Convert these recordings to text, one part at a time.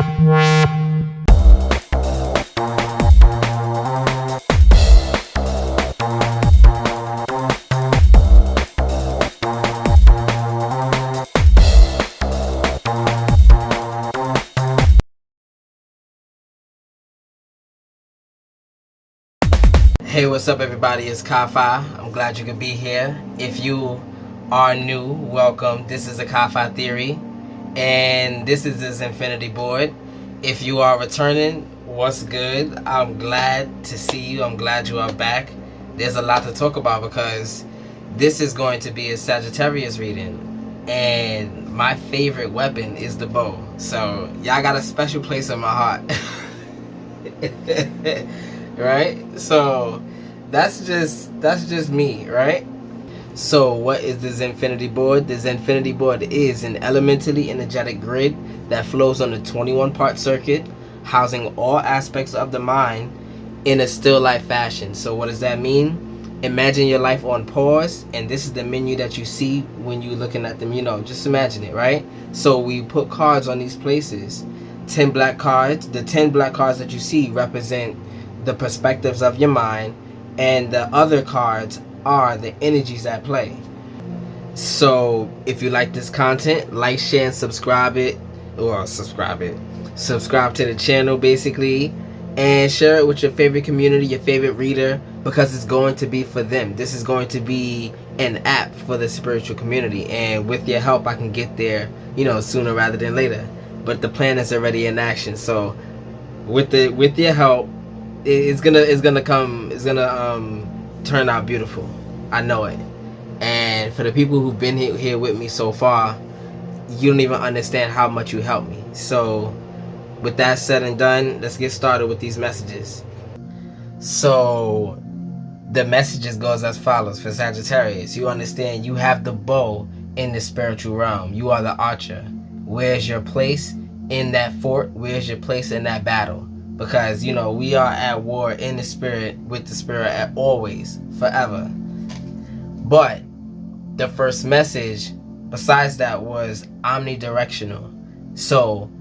Hey, what's up everybody, it's KyFy. I'm glad you could be here. If you are new, welcome. This is the KyFy Theory, and this is the Zin-Finity Board. If you are returning, what's good? I'm glad to see you. I'm glad you are back. There's a lot to talk about because this is going to be a Sagittarius reading, and my favorite weapon is the bow. So y'all got a special place in my heart. Right? So that's just me, right? So what is the Zin-Finity Board? The Zin-Finity Board is an elementally energetic grid that flows on a 21-part circuit, housing all aspects of the mind in a still life fashion. So what does that mean? Imagine your life on pause, and this is the menu that you see when you're looking at them. You know, just imagine it, right? So we put cards on these places. 10 black cards. The 10 black cards that you see represent the perspectives of your mind, and the other cards are the energies at play. So if you like this content, like, share, and subscribe to the channel basically, and share it with your favorite community, your favorite reader, because it's going to be for them. This is going to be an app for the spiritual community, and with your help I can get there, you know, sooner rather than later. But the plan is already in action. So with your help, it's gonna turn out beautiful. I know it. And for the people who've been here with me so far, you don't even understand how much you helped me. So with that said and done, let's get started with these messages. So the messages goes as follows for Sagittarius. You understand you have the bow in the spiritual realm. You are the archer. Where's your place in that fort? Where's your place in that battle? Because, you know, we are at war in the spirit with the spirit at always, forever. But the first message besides that was omnidirectional. So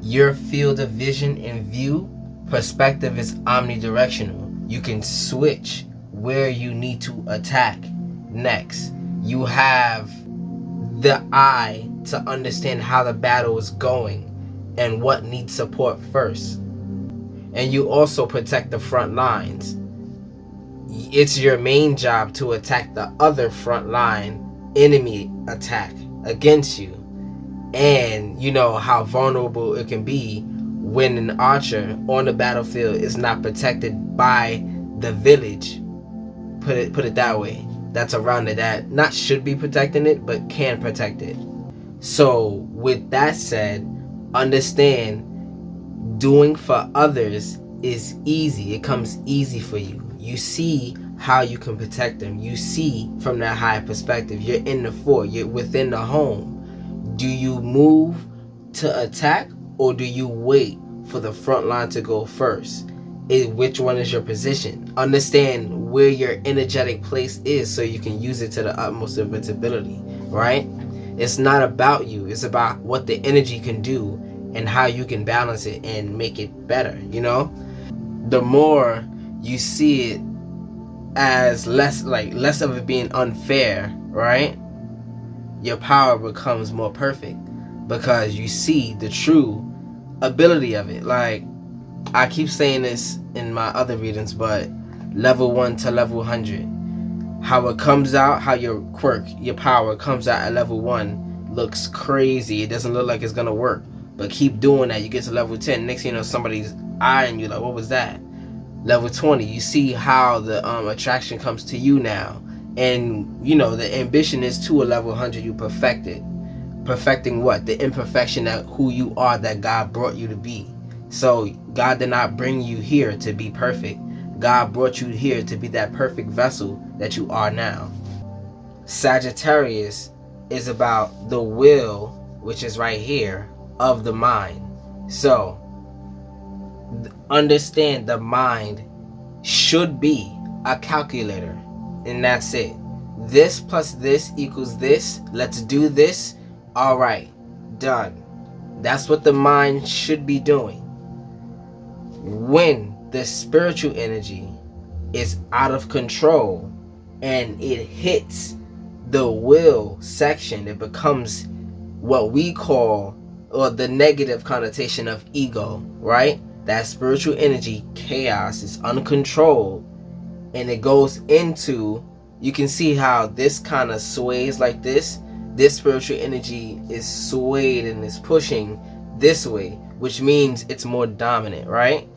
your field of vision and view perspective is omnidirectional. You can switch where you need to attack next. You have the eye to understand how the battle is going and what needs support first. And you also protect the front lines. It's your main job to attack the other front line enemy attack against you. And you know how vulnerable it can be when an archer on the battlefield is not protected by the village. Put it that way. That's around it, that not should be protecting it, but can protect it. So with that said, understand doing for others is easy. It comes easy for you. You see how you can protect them. You see from that high perspective. You're in the fort. You're within the home. Do you move to attack, or do you wait for the front line to go first? Which one is your position? Understand where your energetic place is so you can use it to the utmost of its ability, right? It's not about you. It's about what the energy can do and how you can balance it and make it better, you know? The more you see it as less of it being unfair, right? Your power becomes more perfect because you see the true ability of it. Like, I keep saying this in my other readings, but level 1 to level 100, how it comes out, how your quirk, your power comes out at level 1 looks crazy. It doesn't look like it's gonna work. But keep doing that. You get to level 10. Next thing you know, somebody's eyeing you like, what was that? Level 20, you see how the attraction comes to you now. And, you know, the ambition is to a level 100, you perfect it. Perfecting what? The imperfection that who you are, that God brought you to be. So God did not bring you here to be perfect. God brought you here to be that perfect vessel that you are now. Sagittarius is about the will, which is right here, of the mind. So understand the mind should be a calculator, and that's it. This plus this equals this. Let's do this. All right, done. That's what the mind should be doing. When the spiritual energy is out of control and it hits the will section, it becomes what we call, or the negative connotation of ego, right? That spiritual energy, chaos, is uncontrolled, and it goes into, you can see how this kind of sways like this. This spiritual energy is swayed and is pushing this way, which means it's more dominant, right?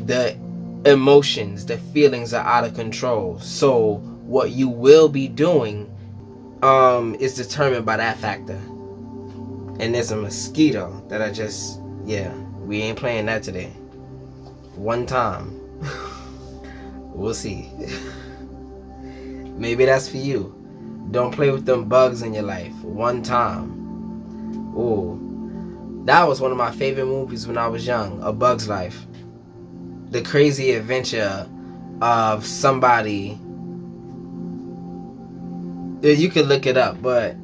The emotions, the feelings are out of control. So what you will be doing is determined by that factor. And there's a mosquito that I just, yeah, we ain't playing that today. One time. We'll see. Maybe that's for you. Don't play with them bugs in your life. One time. Ooh. That was one of my favorite movies when I was young. A Bug's Life. The crazy adventure of somebody. You can look it up, but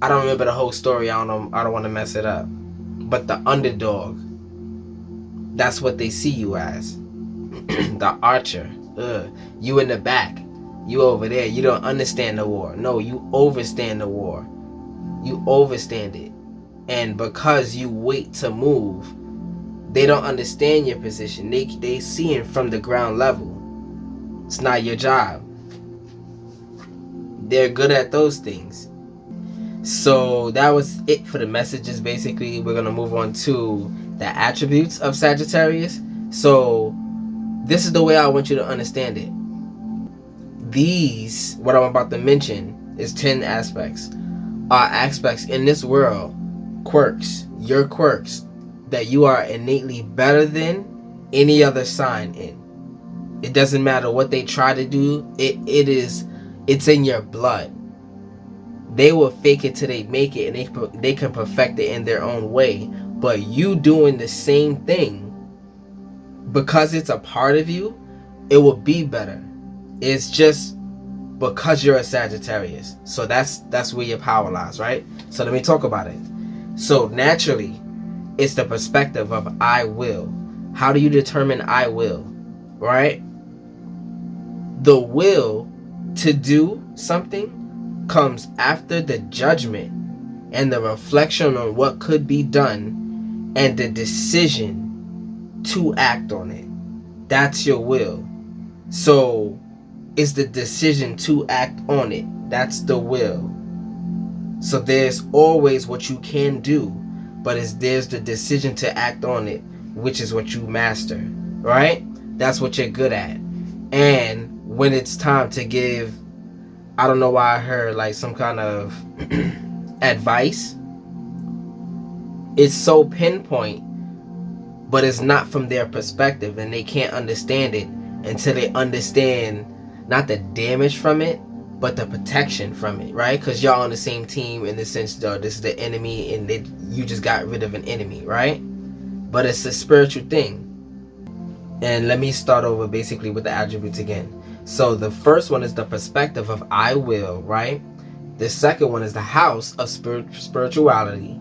I don't remember the whole story. I don't want to mess it up. But the underdog. That's what they see you as. The archer. You in the back. You over there. You don't understand the war. No, you overstand the war. You overstand it. And because you wait to move, they don't understand your position. They see it from the ground level. It's not your job. They're good at those things. So that was it for the messages. Basically, we're going to move on to the attributes of Sagittarius. So this is the way I want you to understand it. These, what I'm about to mention, is 10 aspects. Are aspects in this world, quirks, your quirks, that you are innately better than any other sign in. It doesn't matter what they try to do. It's in your blood. They will fake it till they make it, and they can perfect it in their own way. But you doing the same thing, because it's a part of you, it will be better. It's just because you're a Sagittarius. So that's where your power lies, right? So let me talk about it. So naturally, it's the perspective of I will. How do you determine I will, right? The will to do something comes after the judgment and the reflection on what could be done and the decision to act on it. That's your will. So it's the decision to act on it. That's the will. So there's always what you can do, but there's the decision to act on it, which is what you master, right? That's what you're good at. And when it's time to give, I don't know why I heard like some kind of advice, it's so pinpoint, but it's not from their perspective, and they can't understand it until they understand not the damage from it, but the protection from it, right? Because y'all on the same team in the sense, though, this is the enemy, and you just got rid of an enemy, right? But it's a spiritual thing. And let me start over basically with the attributes again. So the first one is the perspective of I will, right? The second one is the house of spirituality.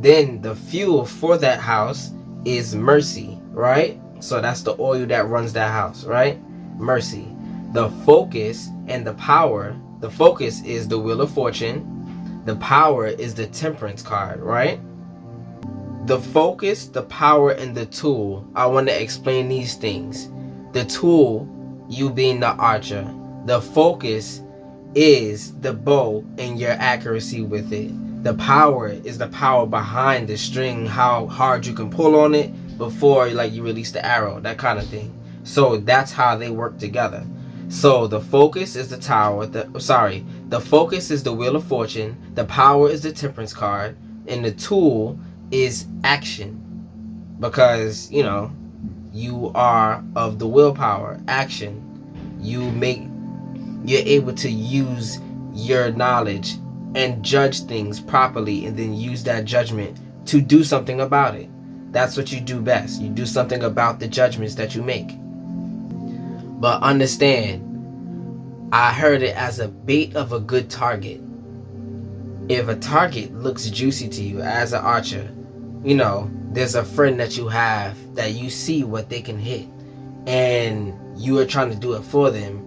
Then the fuel for that house is mercy, right? So that's the oil that runs that house, right? Mercy. The focus and the power. The focus is the Wheel of Fortune. The power is the Temperance card, right? The focus, the power, and the tool. I want to explain these things. The tool, you being the archer. The focus is the bow and your accuracy with it. The power is the power behind the string, how hard you can pull on it before like you release the arrow, that kind of thing. So that's how they work together. So the focus is the tower, the focus is the Wheel of Fortune, the power is the Temperance card, and the tool is action. Because, you know, you are of the willpower, action. You're able to use your knowledge and judge things properly, and then use that judgment to do something about it. That's what you do best. You do something about the judgments that you make. But understand, I heard it as a bait of a good target. If a target looks juicy to you as an archer, there's a friend that you have that you see what they can hit, and you are trying to do it for them.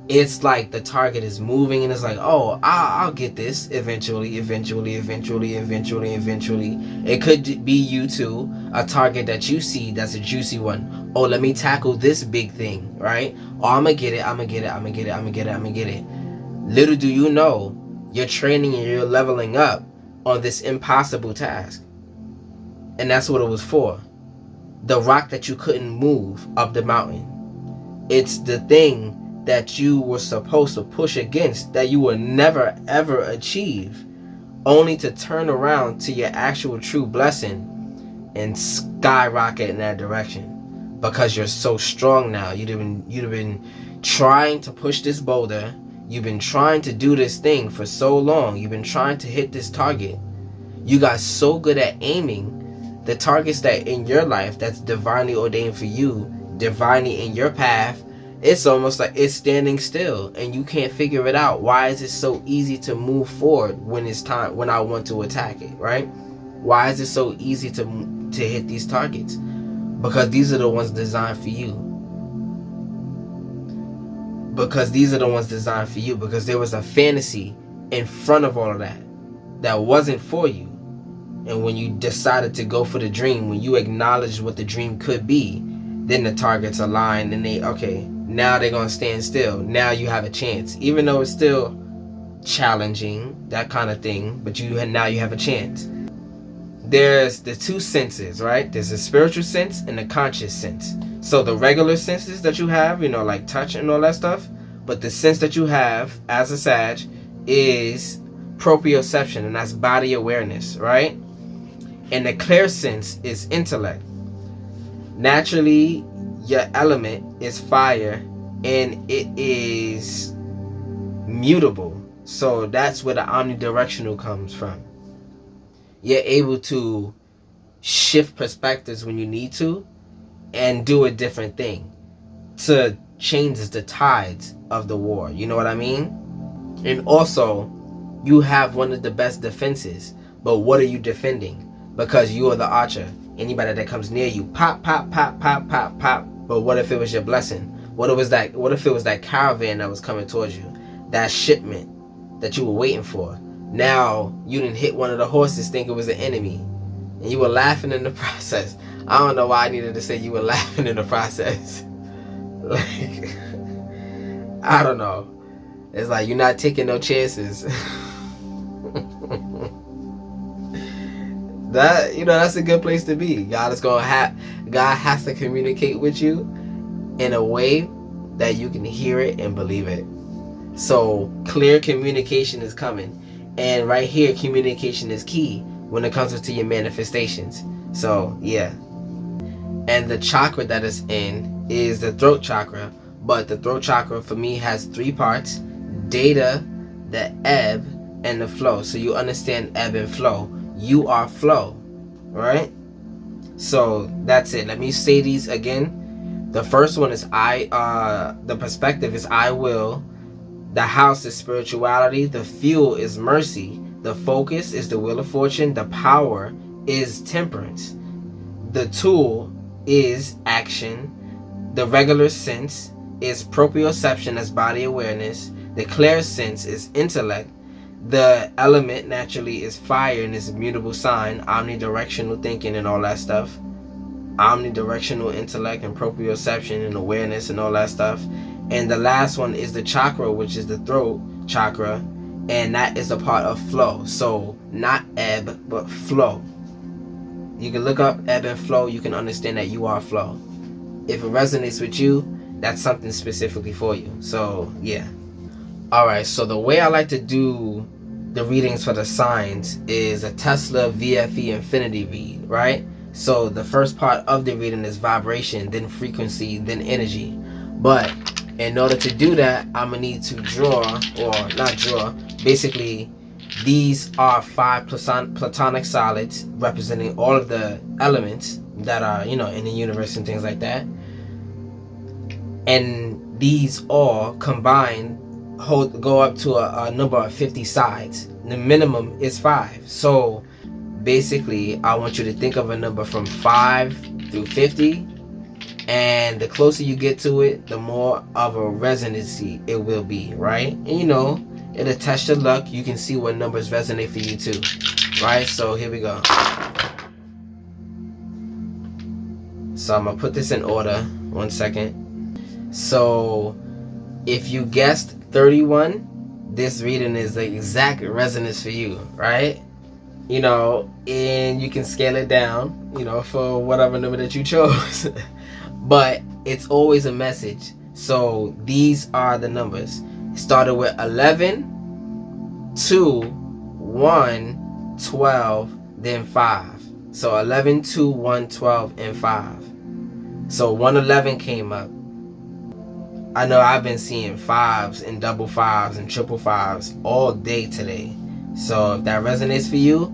It's like the target is moving, and it's like, oh, I'll get this eventually. It could be you too, a target that you see that's a juicy one. Oh, let me tackle this big thing, right? Oh, I'm gonna get it. Little do you know, you're training and you're leveling up on this impossible task. And that's what it was for. The rock that you couldn't move up the mountain. It's the thing that you were supposed to push against that you will never ever achieve, only to turn around to your actual true blessing and skyrocket in that direction, because you're so strong now. You'd have been trying to push this boulder. You've been trying to do this thing for so long. You've been trying to hit this target. You got so good at aiming the targets that in your life that's divinely ordained for you, divinely in your path. It's almost like it's standing still and you can't figure it out. Why is it so easy to move forward when it's time, when I want to attack it, right? Why is it so easy to hit these targets? Because these are the ones designed for you. Because there was a fantasy in front of all of that wasn't for you. And when you decided to go for the dream, when you acknowledged what the dream could be, then the targets aligned and now they're going to stand still. Now you have a chance. Even though it's still challenging, that kind of thing, but now you have a chance. There's the two senses, right? There's a spiritual sense and a conscious sense. So the regular senses that you have, like touch and all that stuff, but the sense that you have as a Sag is proprioception, and that's body awareness, right? And the clear sense is intellect. Naturally, your element is fire, and it is mutable. So that's where the omnidirectional comes from. You're able to shift perspectives when you need to and do a different thing to change the tides of the war. You know what I mean? And also, you have one of the best defenses. But what are you defending? Because you are the archer. Anybody that comes near you, pop, pop, pop, pop, pop, pop. But what if it was your blessing? What if it was that caravan that was coming towards you? That shipment that you were waiting for. Now, you didn't hit one of the horses, think it was an enemy. And you were laughing in the process. I don't know why I needed to say you were laughing in the process. Like, I don't know. It's like you're not taking no chances. That's a good place to be. God has to communicate with you in a way that you can hear it and believe it. So clear communication is coming. And right here, communication is key when it comes to your manifestations. So yeah. And the chakra that it's in is the throat chakra. But the throat chakra for me has 3 parts: data, the ebb, and the flow. So you understand ebb and flow. You are flow, right? So that's it. Let me say these again. The first one is the perspective is I will. The house is spirituality. The fuel is mercy. The focus is the wheel of fortune. The power is temperance. The tool is action. The regular sense is proprioception, as body awareness. The clear sense is intellect. The element naturally is fire and is a mutable sign, omnidirectional thinking and all that stuff. Omnidirectional intellect and proprioception and awareness and all that stuff. And the last one is the chakra, which is the throat chakra, and that is a part of flow. So not ebb, but flow. You can look up ebb and flow. You can understand that you are flow. If it resonates with you, that's something specifically for you. So yeah. Alright, so the way I like to do the readings for the signs is a Tesla VFE Infinity Read, right? So the first part of the reading is vibration, then frequency, then energy. But in order to do that, I'm going to need to basically these are 5 platonic solids representing all of the elements that are, in the universe and things like that. And these all combined go up to a number of 50 sides. The minimum is 5. So basically I want you to think of a number from 5 through 50, and the closer you get to it, the more of a resonancy it will be, right? And you know, it'll test your luck. You can see what numbers resonate for you too, right? So here we go. So I'm gonna put this in order. 1 second. So if you guessed 31, this reading is the exact resonance for you, right? You know, and you can scale it down, you know, for whatever number that you chose. But it's always a message. So these are the numbers. It started with 11, 2, 1, 12, then 5. So 11, 2, 1, 12, and 5. So 111 came up. I know I've been seeing 5s and double 5s and triple 5s all day today. So if that resonates for you,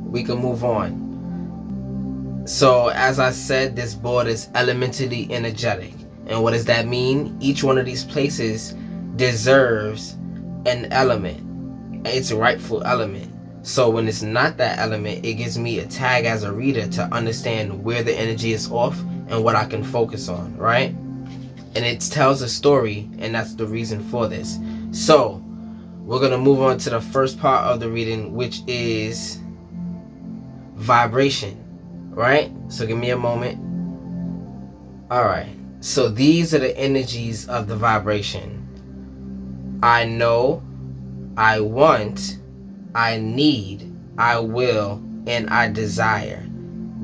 we can move on. So as I said, this board is elementally energetic. And what does that mean? Each one of these places deserves an element, its rightful element. So when it's not that element, it gives me a tag as a reader to understand where the energy is off and what I can focus on, right? And it tells a story, and that's the reason for this. So we're going to move on to the first part of the reading, which is vibration, right? So give me a moment. All right. So these are the energies of the vibration. I know, I want, I need, I will, and I desire.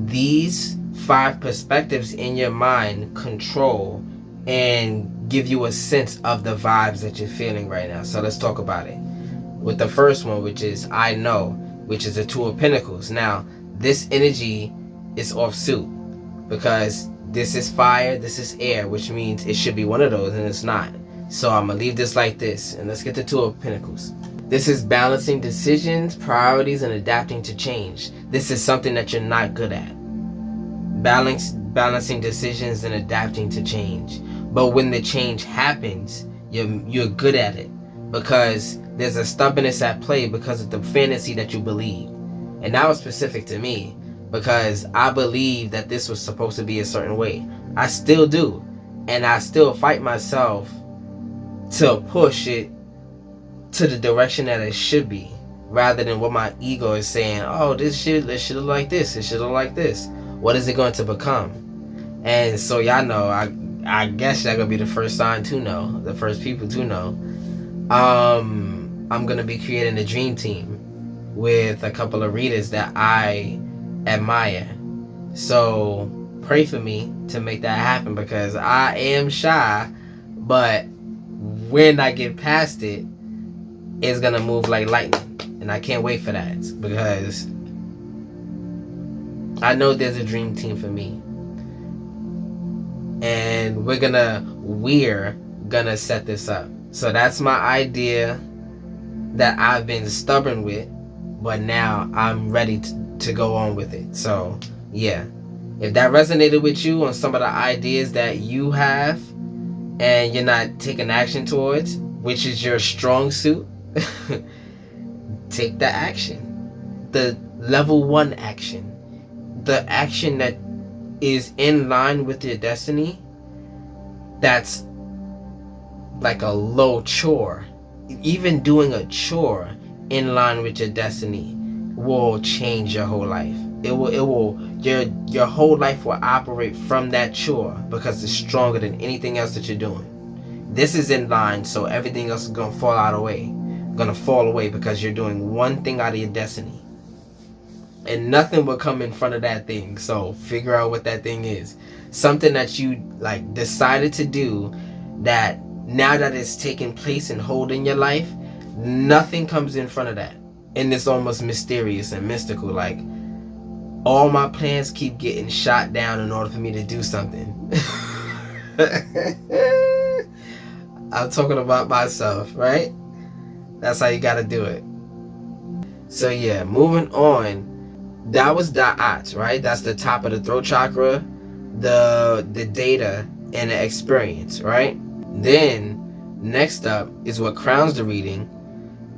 These 5 perspectives in your mind control and give you a sense of the vibes that you're feeling right now. So let's talk about it. With the first one, which is I know, which is the 2 of Pentacles. Now, this energy is off suit because this is fire, this is air, which means it should be one of those, and it's not. So I'm going to leave this like this, and let's get the 2 of Pentacles. This is balancing decisions, priorities, and adapting to change. This is something that you're not good at. Balancing decisions and adapting to change. But when the change happens, you're good at it because there's a stubbornness at play because of the fantasy that you believe. And that was specific to me because I believe that this was supposed to be a certain way. I still do. And I still fight myself to push it to the direction that it should be, rather than what my ego is saying. Oh, it should look like this. It should look like this. What is it going to become? And so y'all know, I guess y'all gonna be the first sign to know, the first people to know. I'm gonna be creating a dream team with a couple of readers that I admire. So pray for me to make that happen because I am shy, but when I get past it, it's gonna move like lightning. And I can't wait for that because I know there's a dream team for me. And we're gonna set this up. So that's my idea that I've been stubborn with, but now I'm ready to go on with it. So yeah, if that resonated with you on some of the ideas that you have and you're not taking action towards, which is your strong suit, take the action. The level 1 action. The action that is in line with your destiny, that's like a low chore. Even doing a chore in line with your destiny will change your whole life. Your whole life will operate from that chore because it's stronger than anything else that you're doing. This is in line, so everything else is gonna fall away because you're doing one thing out of your destiny. And nothing will come in front of that thing. So figure out what that thing is. Something that you like decided to do, that now that it's taking place and hold in your life, nothing comes in front of that. And it's almost mysterious and mystical. Like all my plans keep getting shot down in order for me to do something. I'm talking about myself, right? That's how you gotta do it. So yeah, moving on. That was Da'at, right? That's the top of the throat chakra, the data and the experience, right? Then next up is what crowns the reading,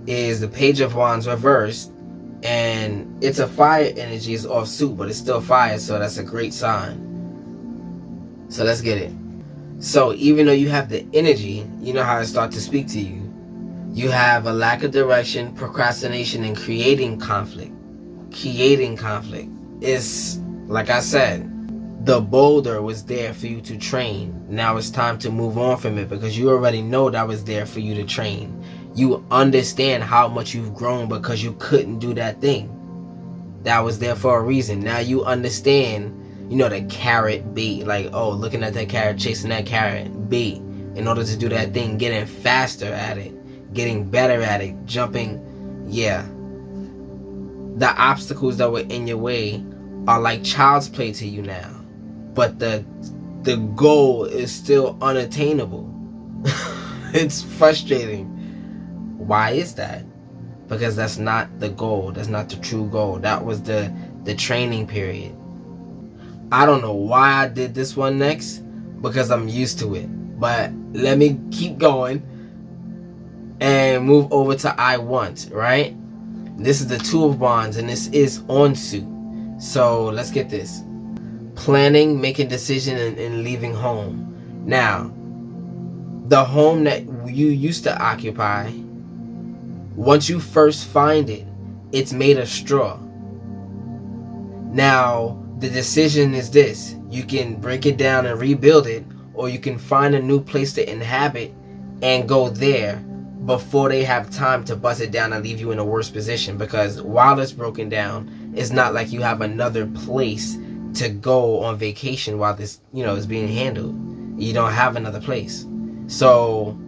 is the Page of Wands reversed, And it's a fire energy, it's off suit, but it's still fire, so that's a great sign. So let's get it. So even though you have the energy, you know how it starts to speak to you. You have a lack of direction, procrastination, and creating conflict. Creating conflict is, like I said, the boulder was there for you to train. Now it's time to move on from it because you already know that was there for you to train. You understand how much you've grown because you couldn't do that thing. That was there for a reason. Now you understand, you know, the carrot bait. Like, oh, looking at that carrot, chasing that carrot bait. In order to do that thing, getting faster at it, getting better at it, jumping. Yeah. The obstacles that were in your way are like child's play to you now. But the goal is still unattainable. It's frustrating. Why is that? Because that's not the goal. That's not the true goal. That was the training period. I don't know why I did this one next, because I'm used to it. But let me keep going and move over to I want, right? This is the Two of Wands, and this is on suit. So let's get this. Planning, making decision, and leaving home. Now, the home that you used to occupy, once you first find it, it's made of straw. Now, the decision is this. You can break it down and rebuild it, or you can find a new place to inhabit and go there before they have time to bust it down and leave you in a worse position. Because while it's broken down, it's not like you have another place to go on vacation while this, you know, is being handled. You don't have another place. So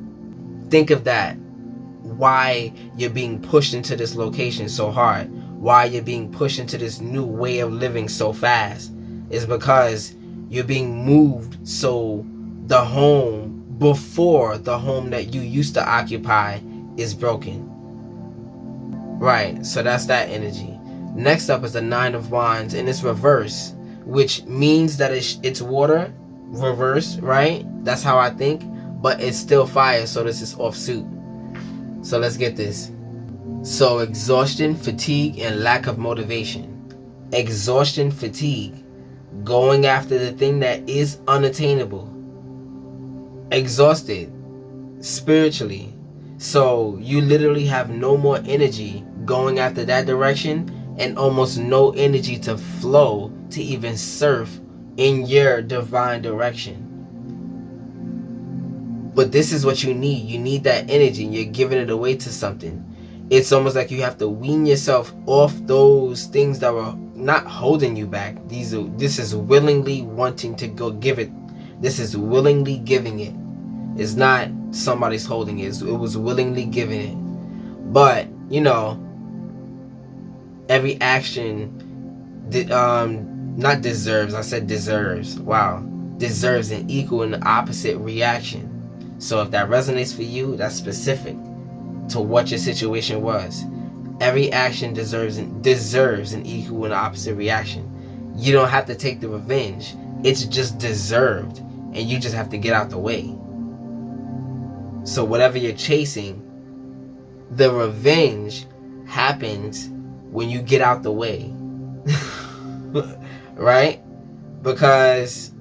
think of that. Why you're being pushed into this location so hard, why you're being pushed into this new way of living so fast, is because you're being moved so the home before the home that you used to occupy is broken. Right, so that's that energy. Next up is the Nine of Wands, and it's reverse, which means that it's water, reverse, right? That's how I think, but it's still fire, so this is off suit. So let's get this. So exhaustion, fatigue, and lack of motivation. Exhaustion, fatigue, going after the thing that is unattainable. Exhausted spiritually. So you literally have no more energy going after that direction, and almost no energy to flow to even surf in your divine direction. But this is what you need. You need that energy, and you're giving it away to something. It's almost like you have to wean yourself off those things that were not holding you back. This is willingly wanting to go give it. This is willingly giving it. It's not somebody's holding it. It was willingly giving it. But, you know, every action not deserves, I said deserves. Wow. Deserves an equal and opposite reaction. So if that resonates for you, that's specific to what your situation was. Every action deserves an equal and opposite reaction. You don't have to take the revenge. It's just deserved, and you just have to get out the way. So whatever you're chasing, the revenge happens when you get out the way. Right? Because,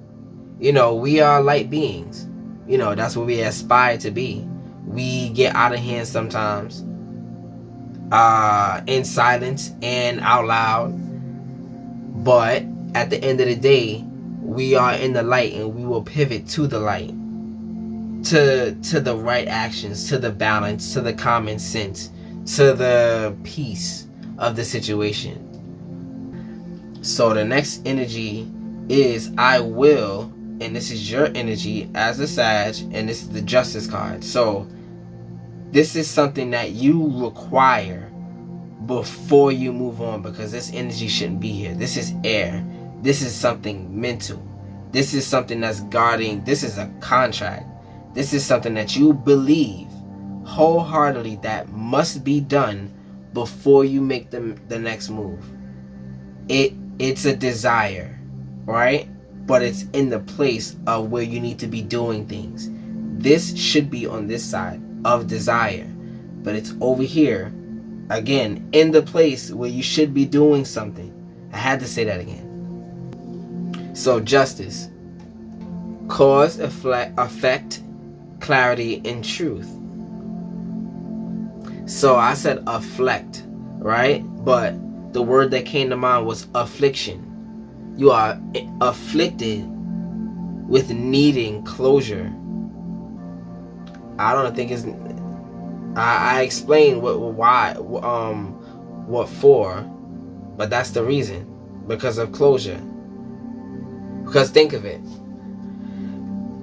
you know, we are light beings. You know, that's what we aspire to be. We get out of hand sometimes, in silence and out loud. But at the end of the day, we are in the light, and we will pivot to the light, to the right actions, to the balance, to the common sense, to the peace of the situation. So the next energy is I will, and this is your energy as a Sag, and this is the Justice card. So this is something that you require before you move on, because this energy shouldn't be here. This is air. This is something mental. This is something that's guarding. This is a contract. This is something that you believe wholeheartedly that must be done before you make the next move. It's a desire, right? But it's in the place of where you need to be doing things. This should be on this side of desire, but it's over here Again, in the place where you should be doing something. I had to say that again. So justice, cause, effect, clarity, and truth. So I said afflict, right? But the word that came to mind was affliction. You are afflicted with needing closure. I don't think it's. I explained what for, but that's the reason, because of closure. Because think of it.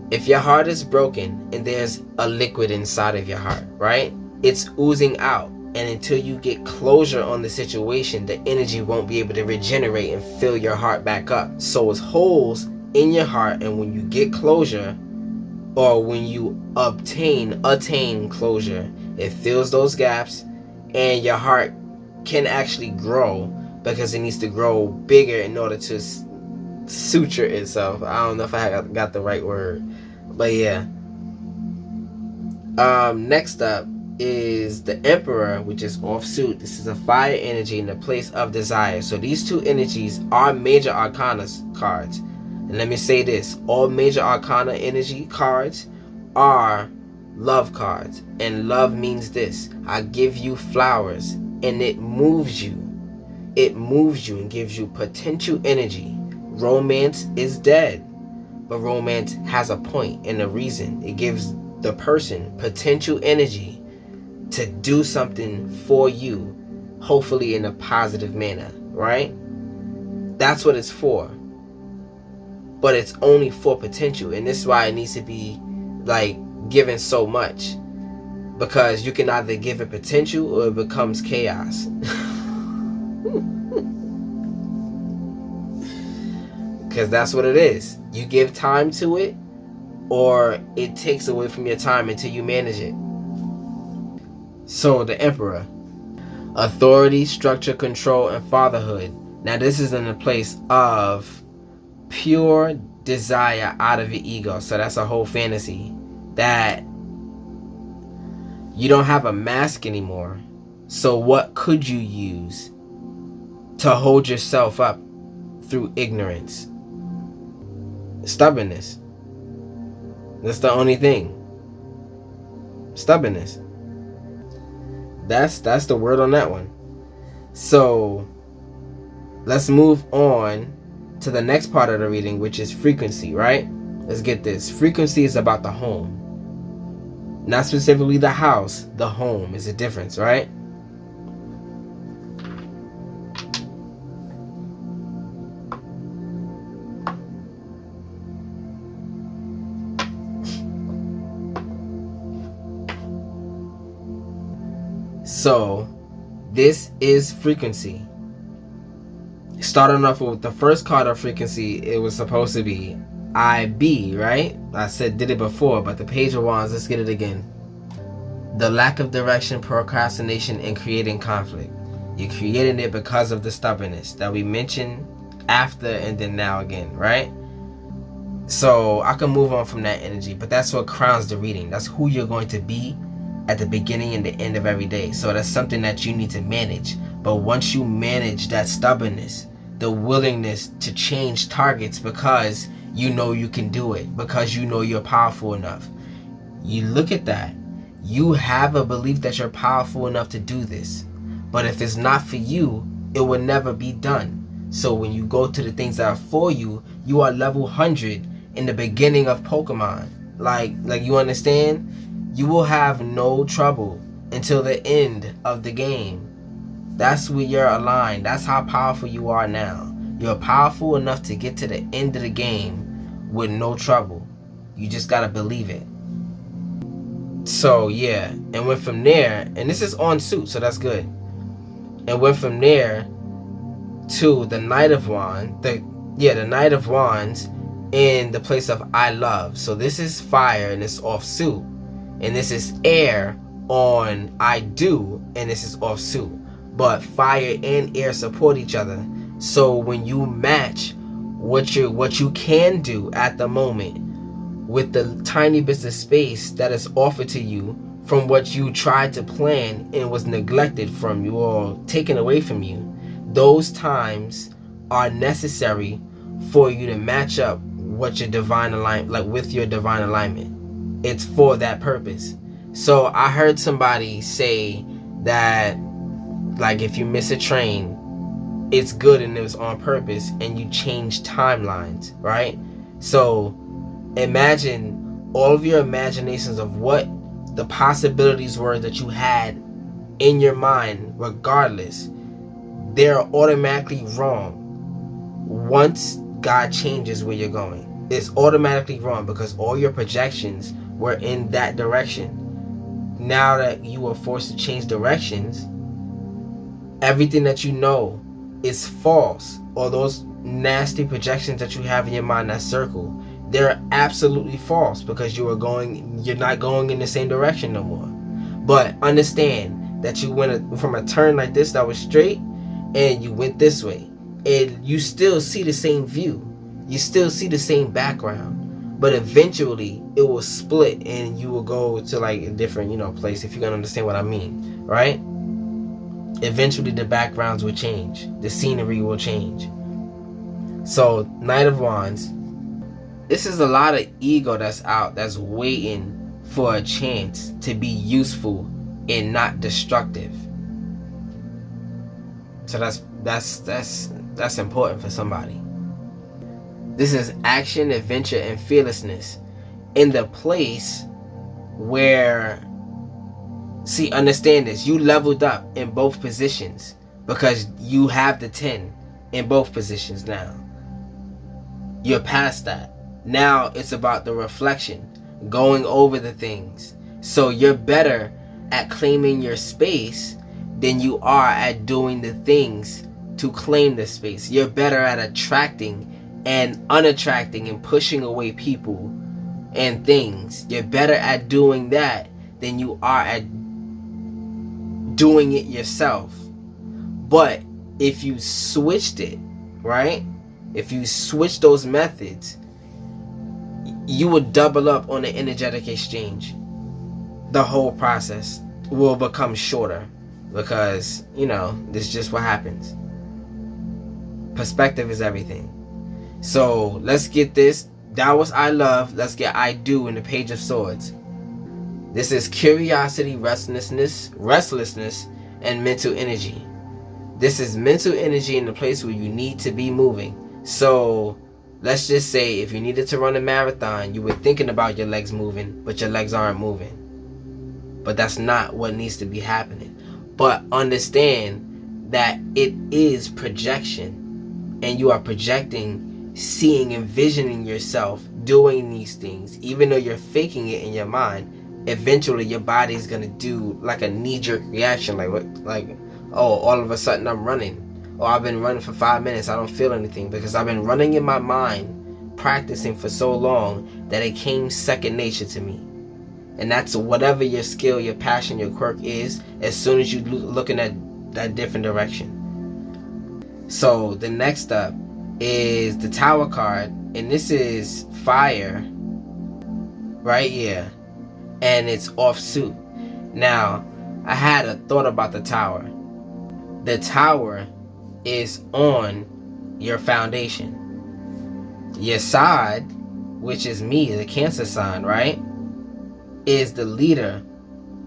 If your heart is broken and there's a liquid inside of your heart, right? It's oozing out. And until you get closure on the situation, the energy won't be able to regenerate and fill your heart back up. So it's holes in your heart, and when you get closure, or when you attain closure, it fills those gaps, and your heart can actually grow, because it needs to grow bigger in order to suture itself. I don't know if I got the right word, but yeah. Next up is the Emperor, which is offsuit. This is a fire energy in the place of desire. So these two energies are major arcana cards. And let me say this, all major arcana energy cards are love cards. And love means this: I give you flowers, and it moves you. It moves you and gives you potential energy. Romance is dead, but romance has a point and a reason. It gives the person potential energy to do something for you, hopefully in a positive manner, right? That's what it's for. But it's only for potential, and this is why it needs to be like given so much, because you can either give it potential or it becomes chaos. Because that's what it is. You give time to it, or it takes away from your time until you manage it. So the Emperor, authority, structure, control, and fatherhood. Now this is in the place of pure desire out of your ego. So that's a whole fantasy that you don't have a mask anymore. So what could you use to hold yourself up through ignorance? Stubbornness. That's the only thing. Stubbornness. That's the word on that one. So let's move on to the next part of the reading, which is frequency, right? Let's get this. Frequency is about the home. Not specifically the house. The home is a difference, right? So this is frequency. Starting off with the first card of frequency, it was supposed to be IB, right? I did it before, but the Page of Wands, let's get it again. The lack of direction, procrastination, and creating conflict. You're creating it because of the stubbornness that we mentioned after and then now again, right? So I can move on from that energy, but that's what crowns the reading. That's who you're going to be at the beginning and the end of every day. So that's something that you need to manage. But once you manage that stubbornness, the willingness to change targets because you know you can do it, because you know you're powerful enough, you look at that, you have a belief that you're powerful enough to do this. But if it's not for you, it will never be done. So when you go to the things that are for you, you are level 100 in the beginning of Pokemon. Like you understand? You will have no trouble until the end of the game. That's where you're aligned. That's how powerful you are now. You're powerful enough to get to the end of the game with no trouble. You just gotta believe it. So yeah, and went from there, and this is on suit, so that's good. And went from there to the Knight of Wands. The Knight of Wands in the place of I love. So this is fire and it's off suit. And this is air on I do, and this is off suit. But fire and air support each other. So when you match what you can do at the moment with the tiny bits of space that is offered to you from what you tried to plan and was neglected from you or taken away from you, those times are necessary for you to match up what your divine alignment, like with your divine alignment. It's for that purpose. So I heard somebody say that, like, if you miss a train, it's good and it was on purpose, and you change timelines, right? So imagine all of your imaginations of what the possibilities were that you had in your mind, regardless, they're automatically wrong once God changes where you're going. It's automatically wrong because all your projections were in that direction. Now that you are forced to change directions, everything that you know is false. All those nasty projections that you have in your mind, that circle, they're absolutely false because you're not going in the same direction no more. But understand that you went from a turn like this that was straight, and you went this way, and you still see the same view, you still see the same background, but eventually it will split and you will go to like a different, place, if you can understand what I mean, right? Eventually the backgrounds will change, the scenery will change. So Knight of Wands, this is a lot of ego that's out, that's waiting for a chance to be useful and not destructive. So that's important for somebody. This is action, adventure, and fearlessness in the place where, see, understand this, you leveled up in both positions because you have the 10 in both positions now. You're past that. Now it's about the reflection, going over the things. So you're better at claiming your space than you are at doing the things to claim the space. You're better at attracting and unattracting and pushing away people and things. You're better at doing that than you are at doing it yourself. But if you switched it, right? If you switch those methods, you would double up on the energetic exchange. The whole process will become shorter because, this is just what happens. Perspective is everything. So let's get this. That was I love. Let's get I do in the Page of Swords. This is curiosity, restlessness, and mental energy. This is mental energy in the place where you need to be moving. So let's just say if you needed to run a marathon, you were thinking about your legs moving, but your legs aren't moving. But that's not what needs to be happening. But understand that it is projection, and you are projecting, seeing, envisioning yourself doing these things. Even though you're faking it in your mind, eventually your body is going to do like a knee-jerk reaction, all of a sudden I'm running. Or I've been running for 5 minutes, I don't feel anything, because I've been running in my mind, practicing for so long that it came second nature to me. And that's whatever your skill, your passion, your quirk is, as soon as you look in that different direction. So the next up is the Tower card, and this is fire, right here, and it's offsuit. Now, I had a thought about the Tower. The Tower is on your foundation. Your side, which is me, the Cancer sign, right, is the leader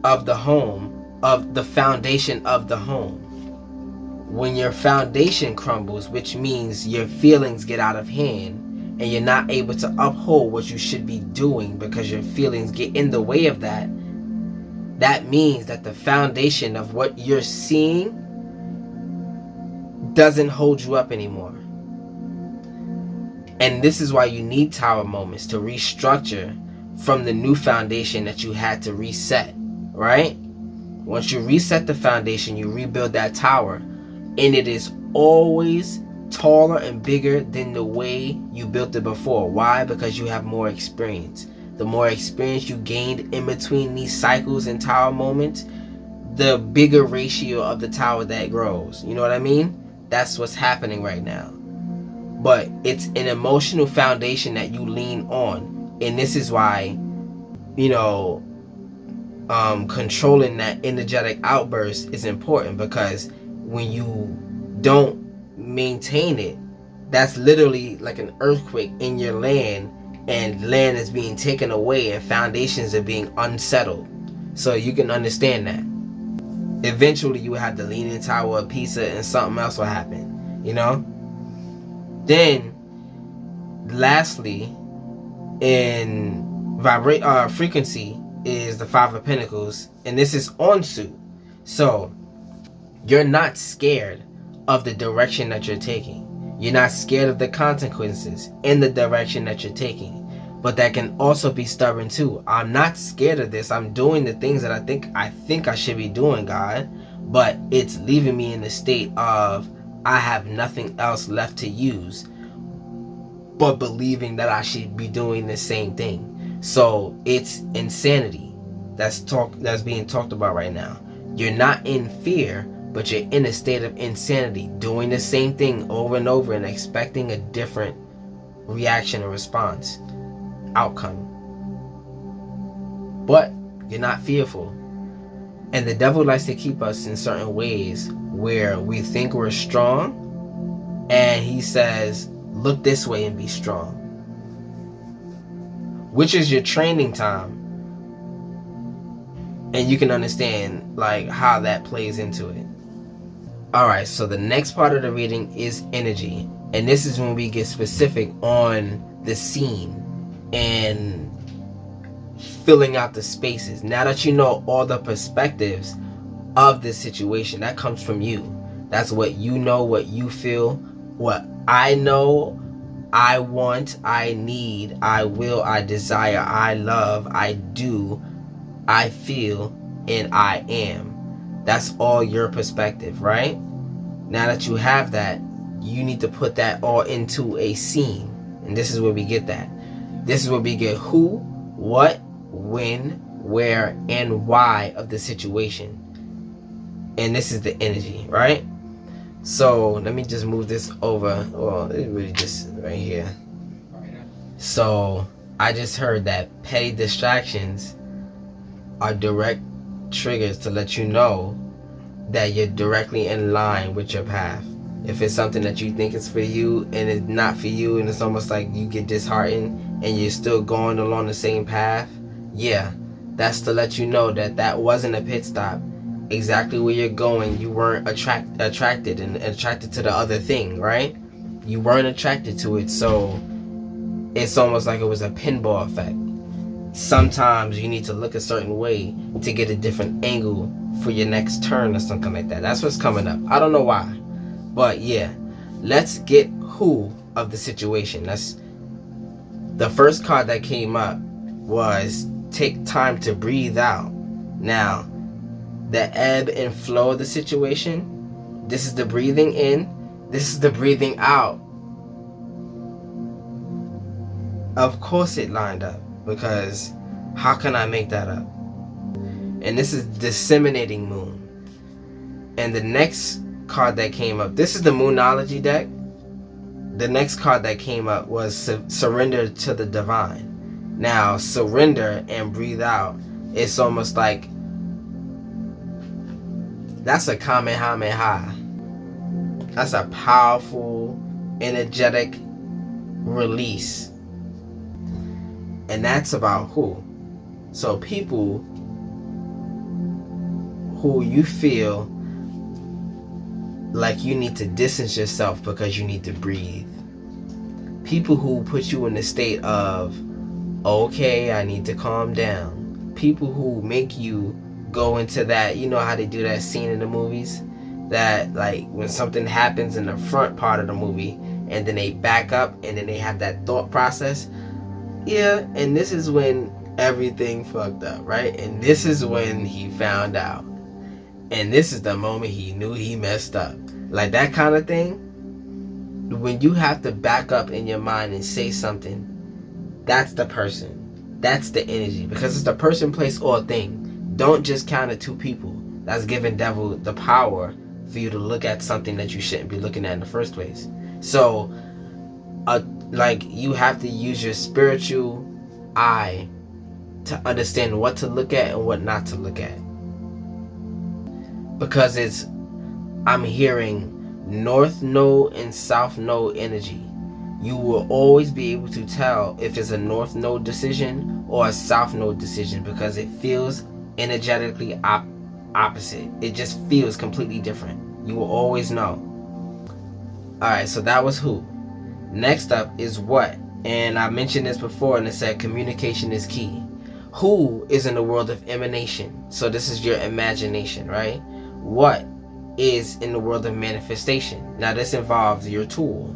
of the home, of the foundation of the home. When your foundation crumbles, which means your feelings get out of hand and you're not able to uphold what you should be doing because your feelings get in the way of that, that means that the foundation of what you're seeing doesn't hold you up anymore. And this is why you need Tower moments to restructure from the new foundation that you had to reset, right? Once you reset the foundation, you rebuild that tower, and it is always taller and bigger than the way you built it before. Why? Because you have more experience. The more experience you gained in between these cycles and tower moments, the bigger ratio of the tower that grows. You know what I mean? That's what's happening right now. But it's an emotional foundation that you lean on. And this is why, controlling that energetic outburst is important, because when you don't maintain it, that's literally like an earthquake in your land, and land is being taken away and foundations are being unsettled. So you can understand that eventually you will have the Leaning Tower of Pisa and something else will happen, you know. Then lastly, in frequency is the Five of Pentacles, and this is onsu. So you're not scared of the direction that you're taking. You're not scared of the consequences in the direction that you're taking. But that can also be stubborn too. I'm not scared of this. I'm doing the things that I think I should be doing, God. But it's leaving me in a state of I have nothing else left to use but believing that I should be doing the same thing. So it's insanity that's being talked about right now. You're not in fear, but you're in a state of insanity, doing the same thing over and over and expecting a different reaction or response, outcome. But you're not fearful. And the devil likes to keep us in certain ways where we think we're strong, and he says, look this way and be strong, which is your training time. And you can understand like how that plays into it. Alright, so the next part of the reading is energy. And this is when we get specific on the scene and filling out the spaces. Now that you know all the perspectives of this situation, that comes from you. That's what you know, what you feel, what I know, I want, I need, I will, I desire, I love, I do, I feel, and I am. That's all your perspective, right? Now that you have that, you need to put that all into a scene. And this is where we get that. This is where we get who, what, when, where, and why of the situation. And this is the energy, right? So let me just move this over. Well, it's really just right here. So I just heard that petty distractions are direct triggers to let you know that you're directly in line with your path. If it's something that you think is for you and it's not for you, and it's almost like you get disheartened and you're still going along the same path, yeah, that's to let you know that that wasn't a pit stop. Exactly where you're going, you weren't attracted to the other thing, right? You weren't attracted to it, so it's almost like it was a pinball effect. Sometimes you need to look a certain way to get a different angle for your next turn or something like that. That's what's coming up. I don't know why, but yeah, let's get who of the situation. That's the first card that came up was take time to breathe out. Now, the ebb and flow of the situation, this is the breathing in, this is the breathing out. Of course it lined up, because how can I make that up? And this is disseminating moon. And the next card that came up, this is the Moonology deck. The next card that came up was surrender to the divine. Now, surrender and breathe out, it's almost like that's a Kamehameha. That's a powerful, energetic release. And that's about who? So people who you feel like you need to distance yourself because you need to breathe. People who put you in the state of, okay, I need to calm down. People who make you go into that, you know how they do that scene in the movies, that like when something happens in the front part of the movie and then they back up and then they have that thought process. Yeah, and this is when everything fucked up, right? And this is when he found out, and this is the moment he knew he messed up, like that kind of thing. When you have to back up in your mind and say something, that's the person, that's the energy, because it's the person, place, or thing. Don't just counter two people. That's giving devil the power for you to look at something that you shouldn't be looking at in the first place. So, like, you have to use your spiritual eye to understand what to look at and what not to look at. Because I'm hearing North Node and South Node energy. You will always be able to tell if it's a North Node decision or a South Node decision because it feels energetically opposite. It just feels completely different. You will always know. Alright, so that was who. Next up is what. And I mentioned this before and it said communication is key. Who is in the world of emanation. So this is your imagination, right? What is in the world of manifestation. Now this involves your tool.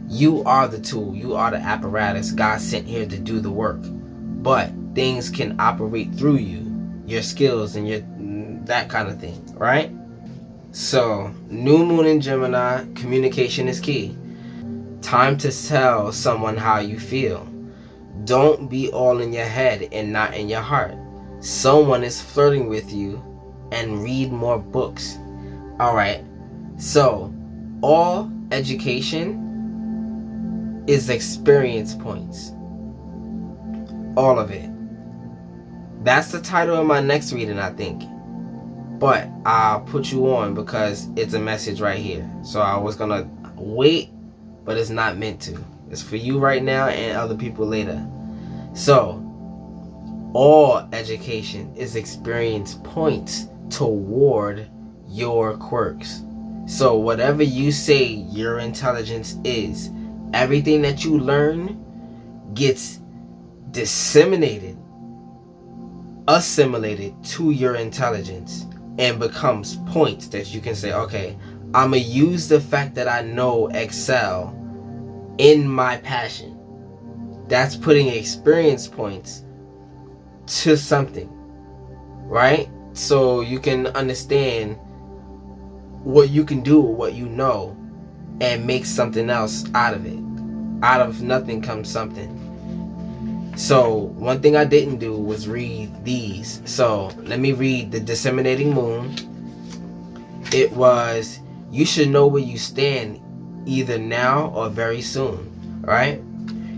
You are the tool. You are the apparatus God sent here to do the work. But things can operate through you. Your skills and your that kind of thing, right? So, new moon in Gemini, communication is key. Time to tell someone how you feel. Don't be all in your head and not in your heart. Someone is flirting with you, and read more books. Alright, so all education is experience points. All of it. That's the title of my next reading, I think. But I'll put you on because it's a message right here. So I was gonna wait, but it's not meant to. It's for you right now and other people later. So all education is experience points toward your quirks. So whatever you say your intelligence is, everything that you learn gets disseminated, assimilated to your intelligence and becomes points that you can say, okay, I'm gonna use the fact that I know Excel in my passion. That's putting experience points to something, right? So you can understand what you can do, what you know, and make something else out of it. Out of nothing comes something. So one thing I didn't do was read these. So let me read the disseminating moon. It was, you should know where you stand either now or very soon, right?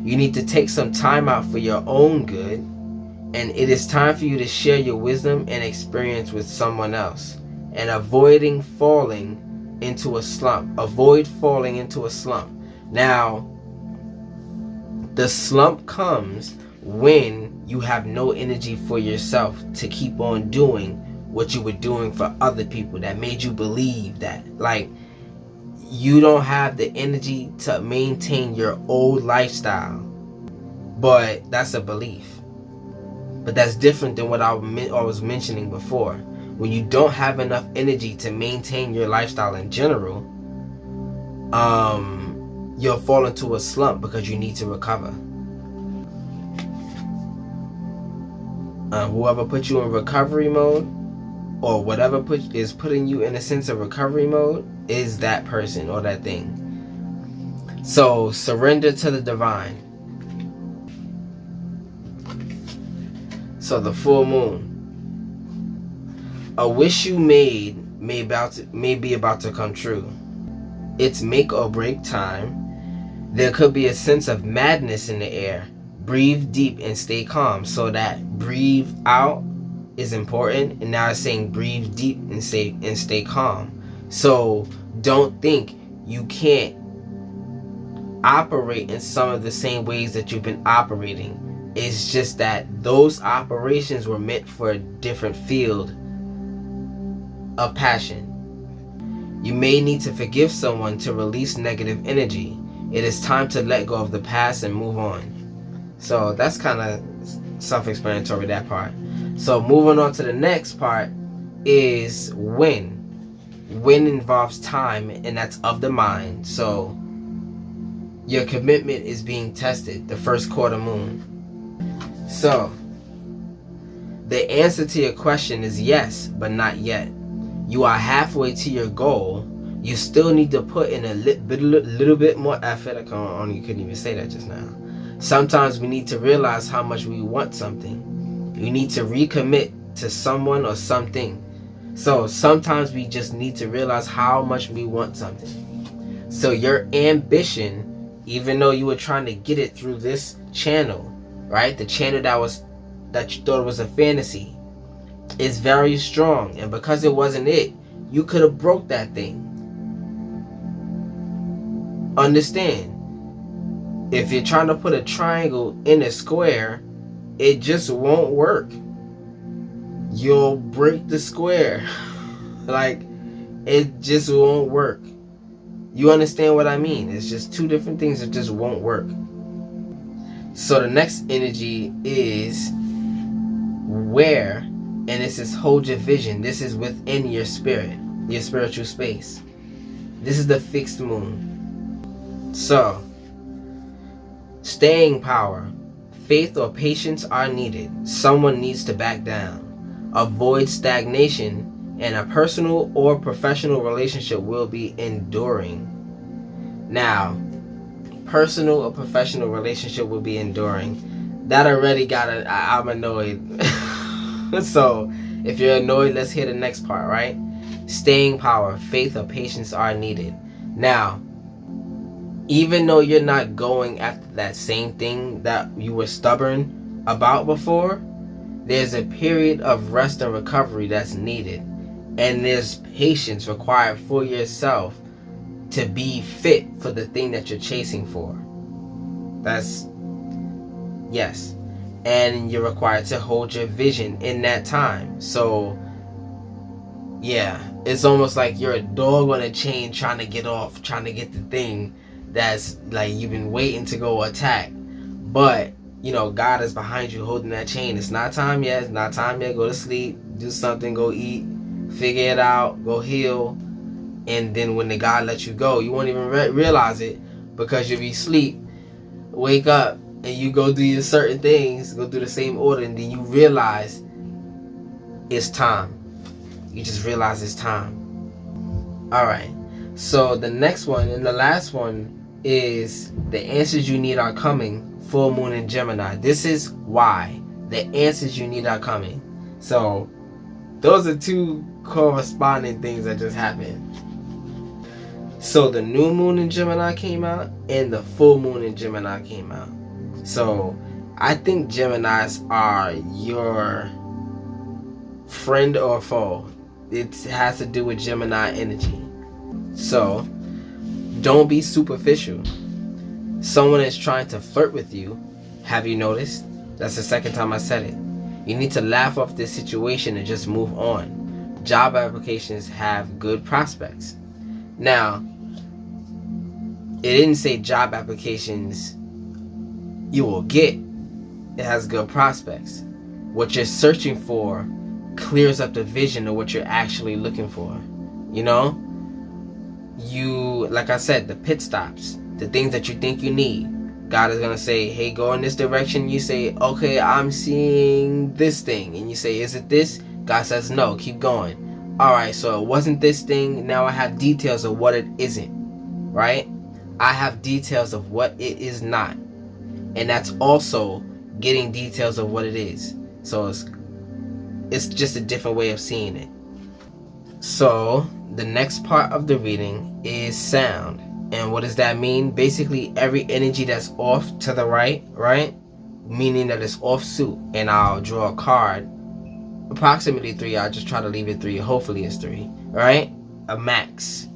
You need to take some time out for your own good, and it is time for you to share your wisdom and experience with someone else, and avoiding falling into a slump. Avoid falling into a slump. Now, the slump comes when you have no energy for yourself to keep on doing what you were doing for other people that made you believe that. Like, you don't have the energy to maintain your old lifestyle. But that's a belief. But that's different than what I was mentioning before. When you don't have enough energy to maintain your lifestyle in general, you'll fall into a slump because you need to recover. Whoever put you in recovery mode, or whatever is putting you in a sense of recovery mode, is that person or that thing. So surrender to the divine. So the full moon. A wish you made may be about to come true. It's make or break time. There could be a sense of madness in the air. Breathe deep and stay calm. So that breathe out is important, and now it's saying breathe deep and stay calm. So don't think you can't operate in some of the same ways that you've been operating. It's just that those operations were meant for a different field of passion. You may need to forgive someone to release negative energy. It is time to let go of the past and move on. So that's kind of self-explanatory, that part. So moving on to the next part is when. When involves time, and that's of the mind. So your commitment is being tested, the first quarter moon. So the answer to your question is yes, but not yet. You are halfway to your goal. You still need to put in a little bit more effort. I couldn't even say that just now. Sometimes we need to realize how much we want something. We need to recommit to someone or something. So sometimes we just need to realize how much we want something. So your ambition, even though you were trying to get it through this channel, right? The channel that was that you thought was a fantasy is very strong, and because it wasn't it, you could have broke that thing. Understand, if you're trying to put a triangle in a square, it just won't work. You'll break the square. Like, it just won't work. You understand what I mean? It's just two different things that just won't work. So the next energy is where, and this is hold your vision. This is within your spirit, your spiritual space. This is the fixed moon. So, staying power, faith or patience are needed. Someone needs to back down. Avoid stagnation, and a personal or professional relationship will be enduring. Now, personal or professional relationship will be enduring. That already got I'm annoyed. So, if you're annoyed, let's hear the next part, right? Staying power, faith or patience are needed. Now, even though you're not going after that same thing that you were stubborn about before, there's a period of rest and recovery that's needed. And there's patience required for yourself to be fit for the thing that you're chasing for. Yes. And you're required to hold your vision in that time. So, yeah, it's almost like you're a dog on a chain trying to get off, trying to get the thing that's like you've been waiting to go attack. But, you know, God is behind you holding that chain. It's not time yet. It's not time yet. Go to sleep. Do something. Go eat. Figure it out. Go heal. And then when the God lets you go, you won't even realize it because you'll be asleep. Wake up and you go do your certain things. Go through the same order. And then you realize it's time. You just realize it's time. Alright. So the next one and the last one is the answers you need are coming. Full moon in Gemini. This is why the answers you need are coming. So those are two corresponding things that just happened. So the new moon in Gemini came out and the full moon in Gemini came out. So I think Geminis are your friend or foe. It has to do with Gemini energy. So don't be superficial. Someone is trying to flirt with you. Have you noticed? That's the second time I said it. You need to laugh off this situation and just move on. Job applications have good prospects. Now, it didn't say job applications you will get. It has good prospects. What you're searching for clears up the vision of what you're actually looking for. You know? You, like I said, the pit stops. The things that you think you need. God is going to say, hey, go in this direction. You say, okay, I'm seeing this thing. And you say, is it this? God says, no, keep going. Alright, so it wasn't this thing. Now I have details of what it isn't. Right? I have details of what it is not. And that's also getting details of what it is. So it's just a different way of seeing it. So the next part of the reading is sound. And what does that mean? Basically, every energy that's off to the right? Meaning that it's off suit. And I'll draw a card. Approximately 3. I'll just try to leave it 3. Hopefully it's 3. Right? A max.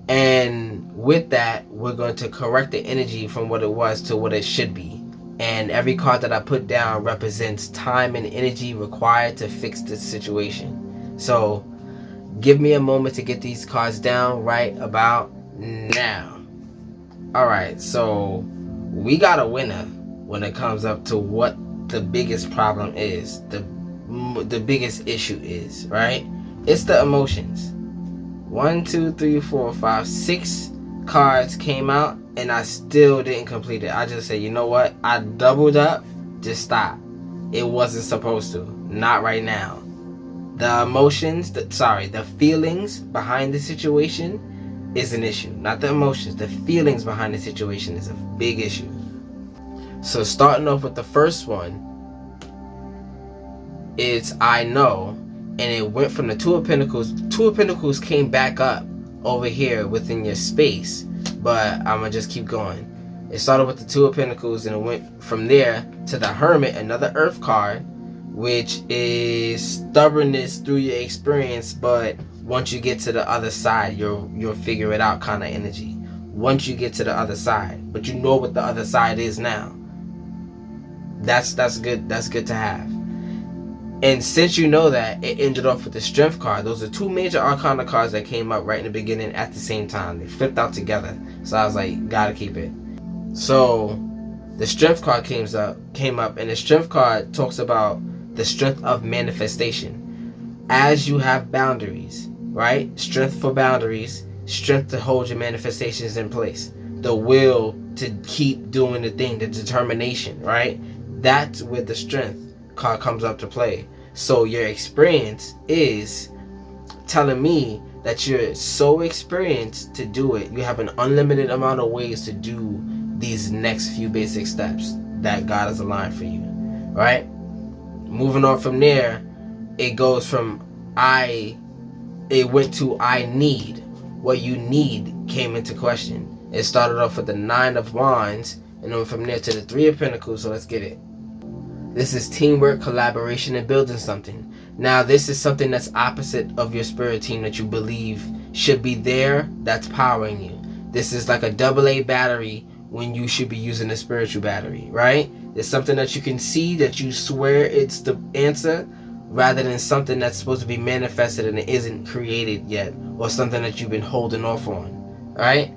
And with that, we're going to correct the energy from what it was to what it should be. And every card that I put down represents time and energy required to fix the situation. So, give me a moment to get these cards down right about now. Alright, so we got a winner when it comes up to what the biggest problem is, the biggest issue is, right? It's the emotions. 1, 2, 3, 4, 5, 6 cards came out and I still didn't complete it. I just said, you know what? I doubled up. Just stop. It wasn't supposed to. Not right now. The emotions, the feelings behind the situation is an issue. Not the emotions. The feelings behind the situation is a big issue. So starting off with the first one, it's I know. And it went from the Two of Pentacles. Two of Pentacles came back up over here within your space. But I'm going to just keep going. It started with the Two of Pentacles and it went from there to the Hermit, another Earth card. which is stubbornness through your experience, but once you get to the other side, you'll figure it out kind of energy. Once you get to the other side, but you know what the other side is now. That's good. That's good to have. And since you know that, it ended off with the Strength card. Those are two major Arcana cards that came up right in the beginning at the same time. They flipped out together. So I was like, gotta keep it. So the Strength card came up, and the Strength card talks about the strength of manifestation. As you have boundaries, right? Strength for boundaries, strength to hold your manifestations in place. The will to keep doing the thing, the determination, right? That's where the Strength card comes up to play. So your experience is telling me that you're so experienced to do it. You have an unlimited amount of ways to do these next few basic steps that God has aligned for you, right? Moving on from there, it goes from it went to I need. What you need came into question. It started off with the 9 of Wands, and then from there to the 3 of Pentacles. So let's get it. This is teamwork, collaboration, and building something. Now, this is something that's opposite of your spirit team that you believe should be there, that's powering you. This is like a AA battery when you should be using a spiritual battery, right? It's something that you can see, that you swear it's the answer, rather than something that's supposed to be manifested and it isn't created yet, or something that you've been holding off on, right?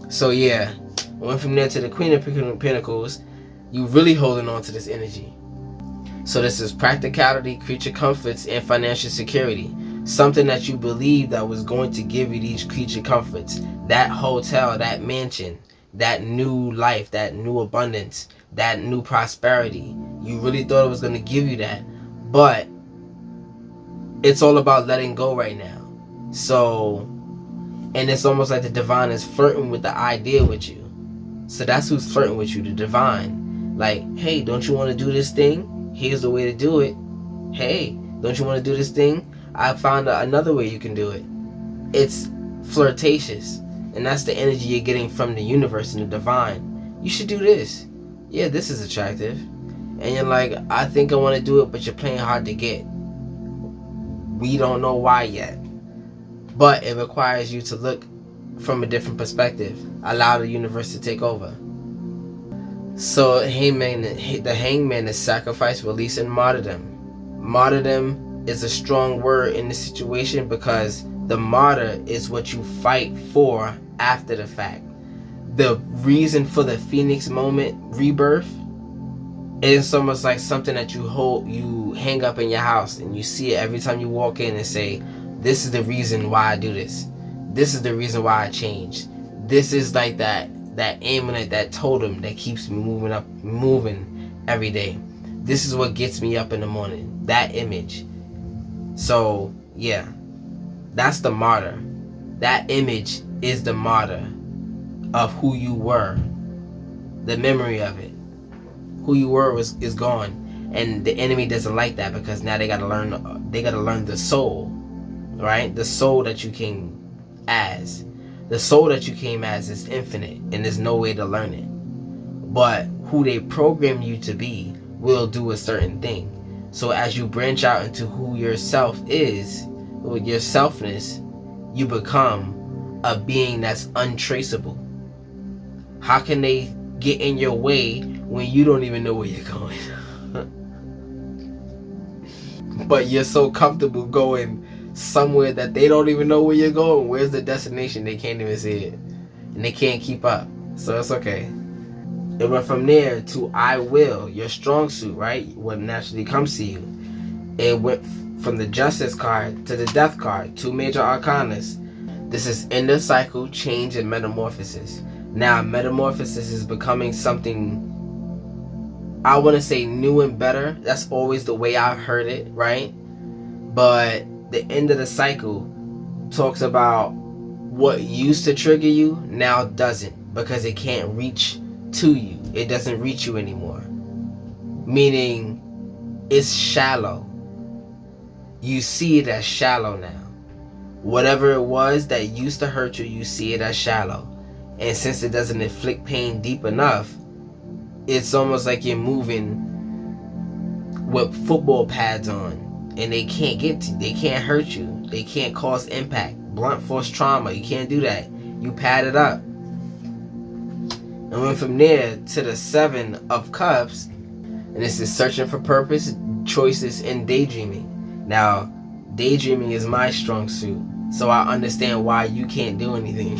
So yeah, went from there to the Queen of Pentacles. You really holding on to this energy. So this is practicality, creature comforts, and financial security. Something that you believe that was going to give you these creature comforts. That hotel, that mansion, that new life, that new abundance, that new prosperity. You really thought it was going to give you that. But it's all about letting go right now. So, and it's almost like the divine is flirting with the idea with you. So that's who's flirting with you, the divine. Like, hey, don't you want to do this thing? Here's the way to do it. Hey, don't you want to do this thing? I found another way you can do it. It's flirtatious. And that's the energy you're getting from the universe and the divine. You should do this. Yeah, this is attractive. And you're like, I think I want to do it, but you're playing hard to get. We don't know why yet. But it requires you to look from a different perspective. Allow the universe to take over. So the hangman is sacrifice, release, and martyrdom. Martyrdom is a strong word in this situation because the martyr is what you fight for after the fact. The reason for the Phoenix moment, rebirth, is almost like something that you hang up in your house and you see it every time you walk in and say, this is the reason why I do this. This is the reason why I changed. This is like that amulet, that totem that keeps me moving every day. This is what gets me up in the morning. That image. So yeah, that's the martyr. That image is the martyr of who you were. The memory of it. Who you were is gone. And the enemy doesn't like that because now they gotta learn the soul. Right? The soul that you came as. The soul that you came as is infinite and there's no way to learn it. But who they program you to be will do a certain thing. So as you branch out into who yourself is, with your selfness, you become a being that's untraceable. How can they get in your way when you don't even know where you're going? But you're so comfortable going somewhere that they don't even know where you're going. Where's the destination? They can't even see it. And they can't keep up. So it's okay. It went from there to I will, your strong suit, right? What naturally comes to you. It went from the Justice card to the Death card. 2 major arcanas. This is end of cycle, change, and metamorphosis. Now, metamorphosis is becoming something, I want to say, new and better. That's always the way I've heard it, right? But the end of the cycle talks about what used to trigger you now doesn't, because it can't reach to you. It doesn't reach you anymore. Meaning it's shallow. You see it as shallow now. Whatever it was that used to hurt you, you see it as shallow. And since it doesn't inflict pain deep enough, it's almost like you're moving with football pads on, and they can't get to you. They can't hurt you. They can't cause impact. Blunt force trauma. You can't do that. You pad it up. And went from there to the 7 of Cups, and this is searching for purpose, choices, and daydreaming. Now, daydreaming is my strong suit, so I understand why you can't do anything.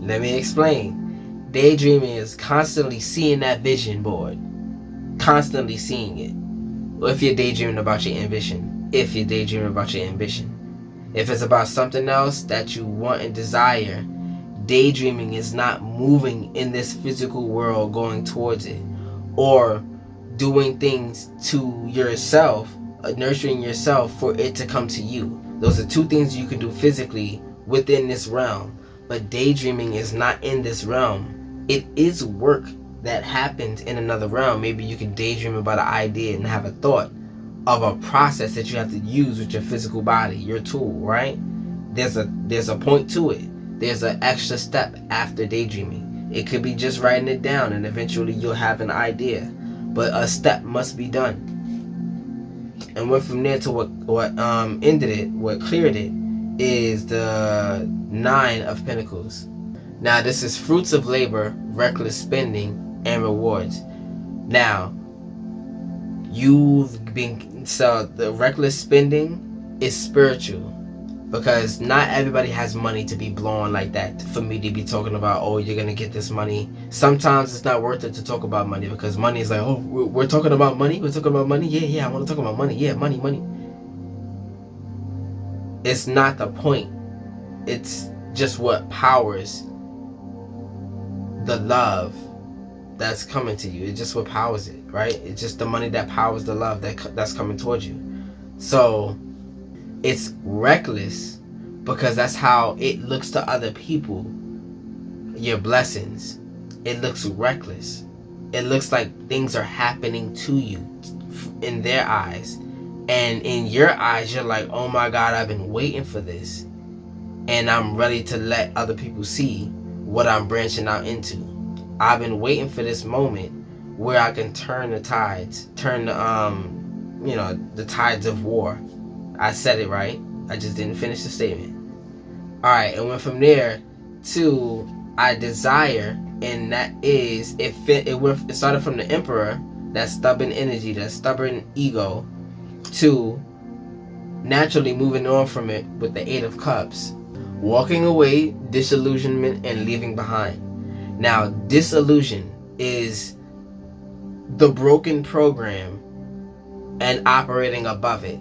Let me explain. Daydreaming is constantly seeing that vision board, constantly seeing it. Well, if you're daydreaming about your ambition, if it's about something else that you want and desire, daydreaming is not moving in this physical world going towards it, or doing things to yourself, nurturing yourself for it to come to you. Those are two things you can do physically within this realm, but daydreaming is not in this realm. It is work that happens in another realm. Maybe you can daydream about an idea and have a thought of a process that you have to use with your physical body, your tool, right? There's a point to it. There's an extra step after daydreaming. It could be just writing it down and eventually you'll have an idea, but a step must be done. And went from there to what ended it, what cleared it, is the 9 of Pentacles. Now this is fruits of labor, reckless spending, and rewards. Now so the reckless spending is spiritual, because not everybody has money to be blowing like that for me to be talking about, oh, you're gonna get this money. Sometimes it's not worth it to talk about money, because money is like, oh, we're talking about money, yeah, I want to talk about money, yeah, money. It's not the point. It's just what powers the love that's coming to you. It's just what powers it, right? It's just the money that powers the love that's coming towards you. So it's reckless because that's how it looks to other people. Your blessings, it looks reckless. It looks like things are happening to you in their eyes, and in your eyes you're like, oh my God, I've been waiting for this, and I'm ready to let other people see what I'm branching out into. I've been waiting for this moment where I can turn the tides, turn the tides of war. I said it right. I just didn't finish the statement. Alright, and went from there to I desire, and that is, it started from the Emperor, that stubborn energy, that stubborn ego, to naturally moving on from it with the 8 of Cups. Walking away, disillusionment, and leaving behind. Now, disillusion is the broken program and operating above it.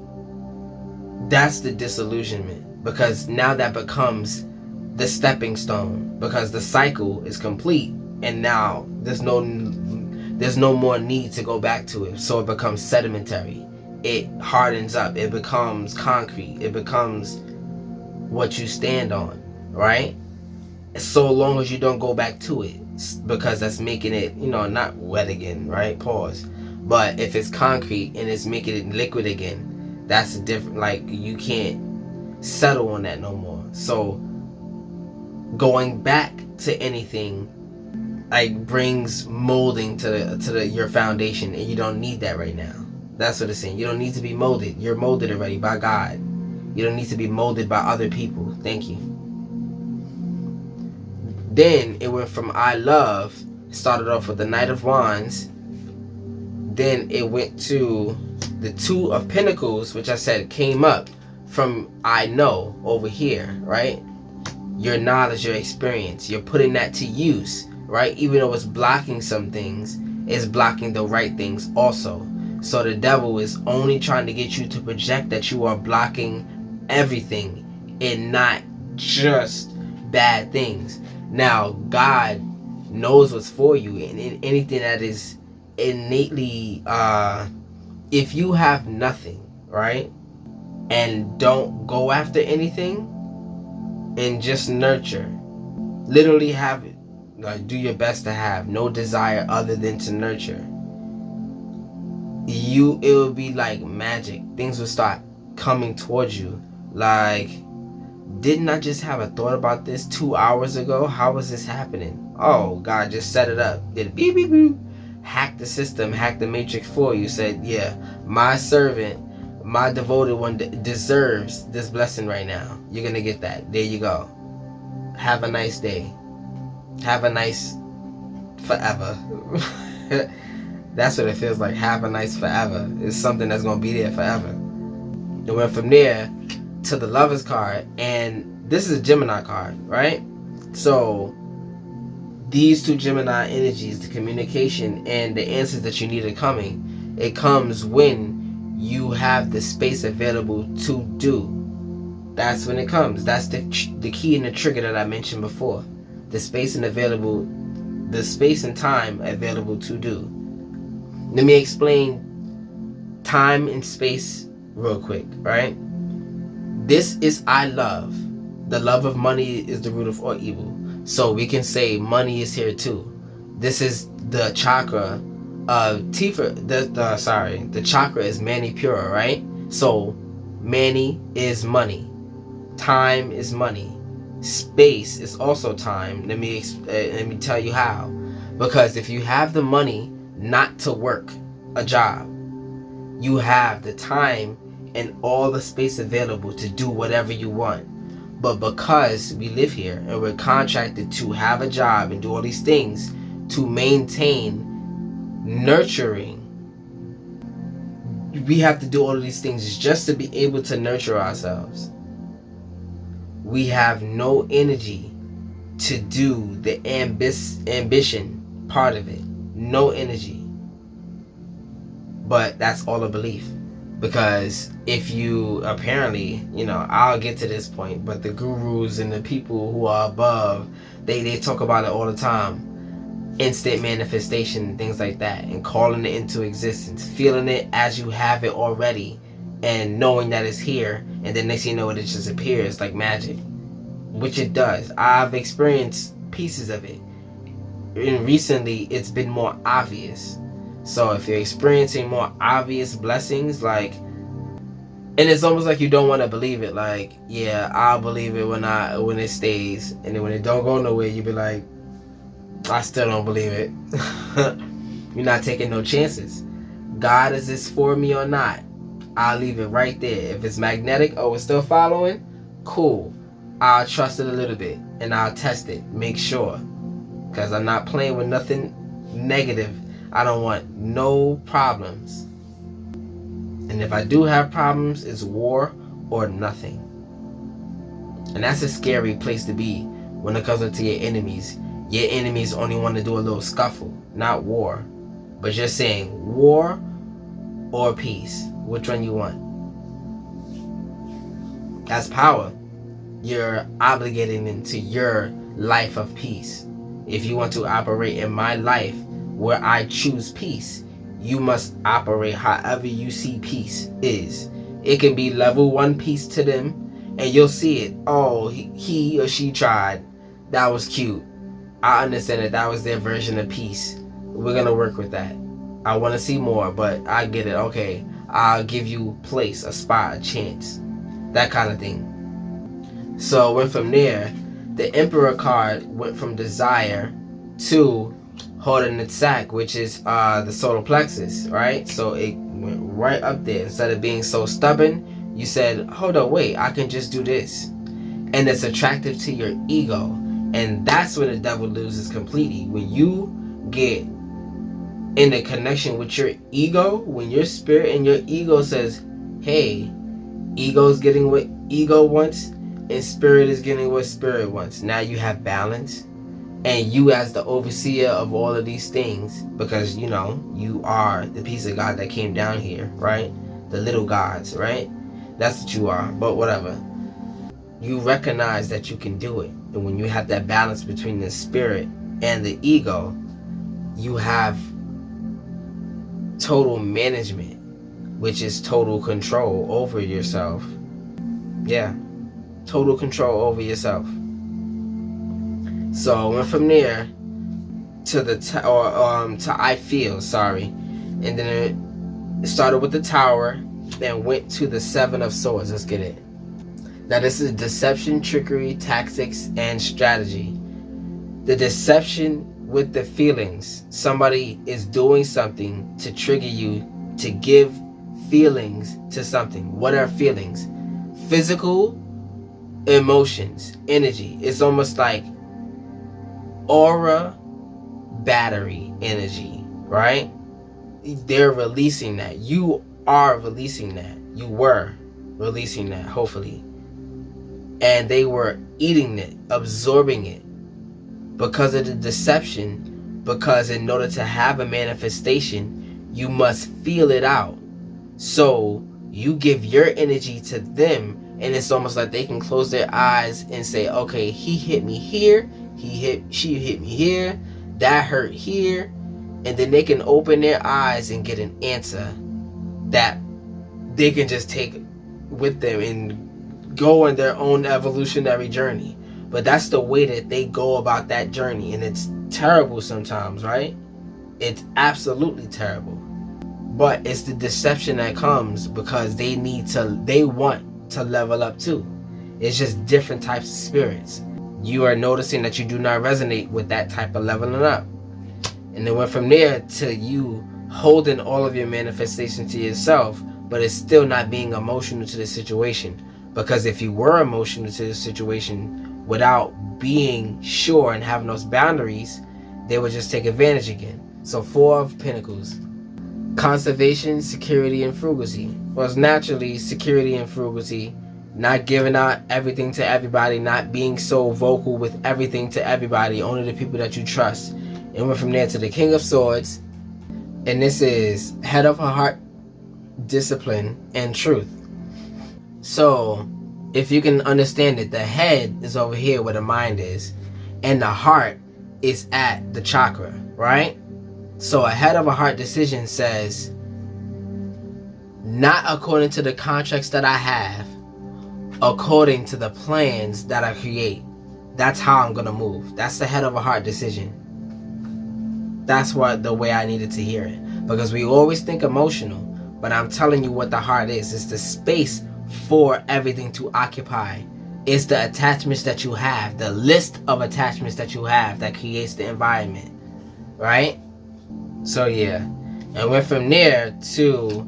That's the disillusionment, because now that becomes the stepping stone, because the cycle is complete, and now there's no more need to go back to it. So it becomes sedimentary. It hardens up. It becomes concrete. It becomes what you stand on, right? So long as you don't go back to it, because that's making it, not wet again, right? Pause. But if it's concrete and it's making it liquid again, that's a different, like, you can't settle on that no more. So going back to anything like brings molding to your foundation, and you don't need that right now. That's what it's saying. You don't need to be molded. You're molded already by God. You don't need to be molded by other people. Thank you. Then it went from I love, started off with the Knight of Wands. Then it went to the 2 of Pentacles, which I said came up from I know over here, right? Your knowledge, your experience, you're putting that to use, right? Even though it's blocking some things, it's blocking the right things also. So the devil is only trying to get you to project that you are blocking everything and not just bad things. Now, God knows what's for you, and in anything that is innately, if you have nothing, right, and don't go after anything and just nurture, literally have it, like, do your best to have no desire other than to nurture, it will be like magic. Things will start coming towards you. Like, didn't I just have a thought about this 2 hours ago? How was this happening? Oh, God just set it up. Did it beep beep beep? hacked the system, hacked the matrix for you. Said, yeah, my servant, my devoted one deserves this blessing right now. You're gonna get that. There you go. Have a nice day. Have a nice forever. That's what it feels like. Have a nice forever. It's something that's gonna be there forever. It went from there to the Lovers card, and this is a Gemini card, right? So these two Gemini energies, the communication and the answers that you need are coming. It comes when you have the space available to do. That's when it comes. That's the key and the trigger that I mentioned before. The space and time available to do. Let me explain time and space real quick, right? This is I love. The love of money is the root of all evil. So we can say money is here too. This is the chakra of Tifa. The chakra is Mani Pura, right? So Mani is money. Time is money. Space is also time. Let me tell you how. Because if you have the money not to work a job, you have the time and all the space available to do whatever you want. But because we live here and we're contracted to have a job and do all these things to maintain nurturing, we have to do all of these things just to be able to nurture ourselves. We have no energy to do the ambition part of it. No energy. But that's all a belief. Because if you apparently, I'll get to this point, but the gurus and the people who are above, they talk about it all the time. Instant manifestation and things like that, and calling it into existence, feeling it as you have it already, and knowing that it's here, and then next thing you know it just appears like magic, which it does. I've experienced pieces of it, and recently it's been more obvious. So if you're experiencing more obvious blessings, and it's almost like you don't want to believe it, yeah, I'll believe it when it stays, and then when it don't go nowhere, you be like, I still don't believe it. You're not taking no chances. God, is this for me or not? I'll leave it right there. If it's magnetic, it's still following, cool. I'll trust it a little bit and I'll test it, make sure, because I'm not playing with nothing negative. I don't want no problems. And if I do have problems, it's war or nothing. And that's a scary place to be when it comes to your enemies. Your enemies only want to do a little scuffle, not war. But you're saying war or peace. Which one you want? That's power. You're obligating into your life of peace. If you want to operate in my life where I choose peace, you must operate however you see peace is. It can be level 1 peace to them, and you'll see it. Oh, he or she tried. That was cute. I understand that was their version of peace. We're going to work with that. I want to see more, but I get it. Okay, I'll give you place, a spot, a chance. That kind of thing. So went from there. The Emperor card went from desire to holding its sack, which is the solar plexus, right? So it went right up there. Instead of being so stubborn, you said, hold on, wait, I can just do this. And it's attractive to your ego. And that's when the devil loses completely. When you get in a connection with your ego, when your spirit and your ego says, hey, ego's getting what ego wants, and spirit is getting what spirit wants. Now you have balance. And you as the overseer of all of these things, because you are the piece of God that came down here, right? The little gods, right? That's what you are. But whatever. You recognize that you can do it. And when you have that balance between the spirit and the ego, you have total management, which is total control over yourself. Yeah. Total control over yourself. So I went from there to to I feel, and then it started with the Tower, then went to the 7 of Swords. Let's get it. Now this is deception, trickery, tactics, and strategy. The deception with the feelings. Somebody is doing something to trigger you to give feelings to something. What are feelings? Physical, emotions, energy. It's almost like aura battery energy, right? They're releasing that. You are releasing that. You were releasing that, hopefully. And they were eating it, absorbing it because of the deception. Because in order to have a manifestation, you must feel it out. So you give your energy to them, and it's almost like they can close their eyes and say, okay, he hit me here, she hit me here, that hurt here, and then they can open their eyes and get an answer that they can just take with them and go on their own evolutionary journey. But that's the way that they go about that journey, and it's terrible sometimes, right? It's absolutely terrible. But it's the deception that comes because they want to level up too. It's just different types of spirits. You are noticing that you do not resonate with that type of leveling up. And then went from there to you holding all of your manifestation to yourself, but it's still not being emotional to the situation. Because if you were emotional to the situation without being sure and having those boundaries, they would just take advantage again. So 4 of Pentacles. Conservation, security, and frugality. Well, it's naturally security and frugality. Not giving out everything to everybody, not being so vocal with everything to everybody, only the people that you trust. And went from there to the King of Swords. And this is head of her heart, discipline, and truth. So, if you can understand it, the head is over here where the mind is, and the heart is at the chakra, right? So, a head of a heart decision says, not according to the contracts that I have, according to the plans that I create. That's how I'm going to move. That's the head of a heart decision. That's the way I needed to hear it. Because we always think emotional, but I'm telling you what the heart is. It's the space for everything to occupy. It's the attachments that you have, the list of attachments that you have that creates the environment, right? So yeah, and went from there to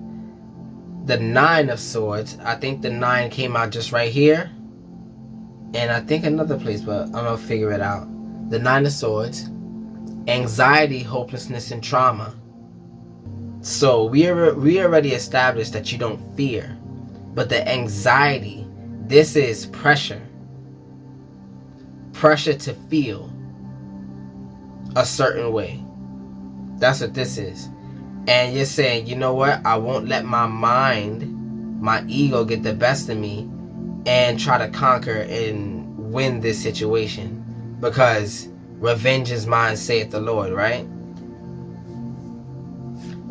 the 9 of Swords. I think the 9 came out just right here, and I think another place, but I'm gonna figure it out. The 9 of Swords, anxiety, hopelessness, and trauma. So we already established that you don't fear, but the anxiety, this is pressure to feel a certain way. That's what this is. And you're saying, you know what, I won't let my mind, my ego get the best of me and try to conquer and win this situation, because revenge is mine, saith the Lord, right?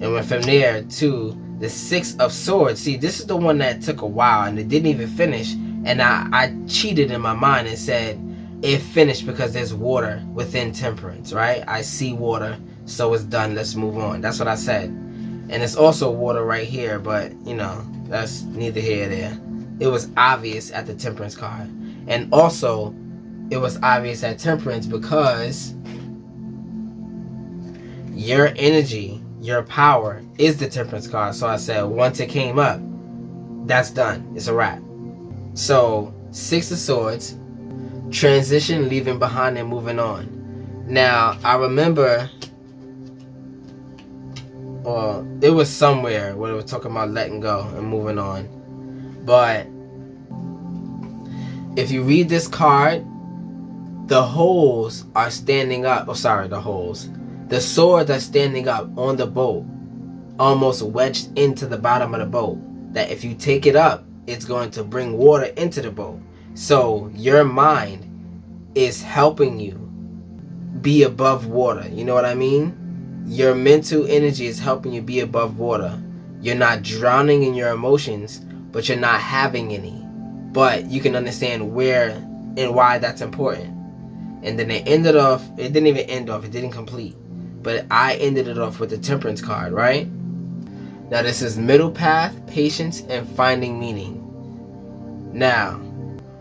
And went from there to the 6 of Swords. See, this is the one that took a while and it didn't even finish. And I cheated in my mind and said it finished because there's water within temperance, right? I see water, so it's done. Let's move on. That's what I said. And it's also water right here, but you know, that's neither here nor there. It was obvious at the temperance card. And also, it was obvious at temperance because your energy, your power is the temperance card. So I said, once it came up, that's done. It's a wrap. So 6 of Swords, transition, leaving behind and moving on. Now I remember, it was somewhere where it was talking about letting go and moving on. But if you read this card, the holes are standing up. The swords are standing up on the boat, almost wedged into the bottom of the boat. That if you take it up, it's going to bring water into the boat. So your mind is helping you be above water. You know what I mean? Your mental energy is helping you be above water. You're not drowning in your emotions, but you're not having any. But you can understand where and why that's important. And then it ended off, it didn't even end off, it didn't complete. But I ended it off with the temperance card, right? Now this is middle path, patience, and finding meaning. Now,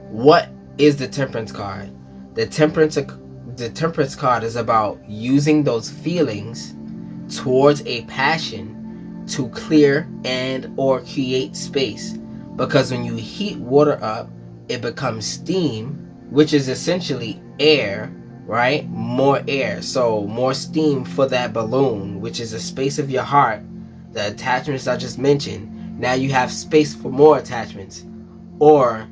what is the temperance card? The temperance the Temperance card is about using those feelings towards a passion to clear and or create space. Because when you heat water up, it becomes steam, which is essentially air, right? More air. So more steam for that balloon, which is a space of your heart. The attachments I just mentioned. Now you have space for more attachments. Or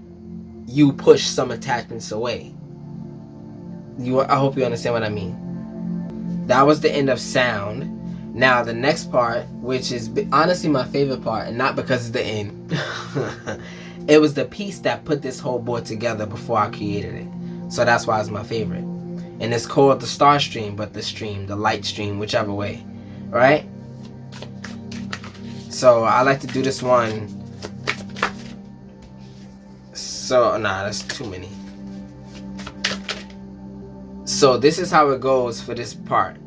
you push some attachments away. I hope you understand what I mean. That was the end of sound. Now the next part, which is honestly my favorite part, and not because it's the end. It was the piece that put this whole board together before I created it. So that's why it's my favorite. And it's called the star stream, but the light stream, whichever way. Right? So I like to do this one. So, nah, that's too many. So this is how it goes for this part.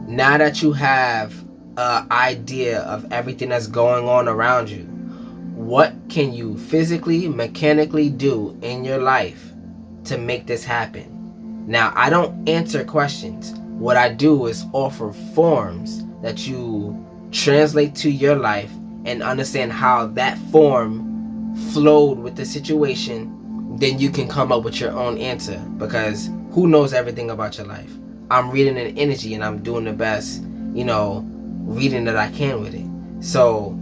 Now that you have an idea of everything that's going on around you, what can you physically, mechanically do in your life to make this happen? Now, I don't answer questions. What I do is offer forms that you translate to your life and understand how that form flowed with the situation. Then you can come up with your own answer, because who knows everything about your life? I'm reading an energy and I'm doing the best, reading that I can with it. So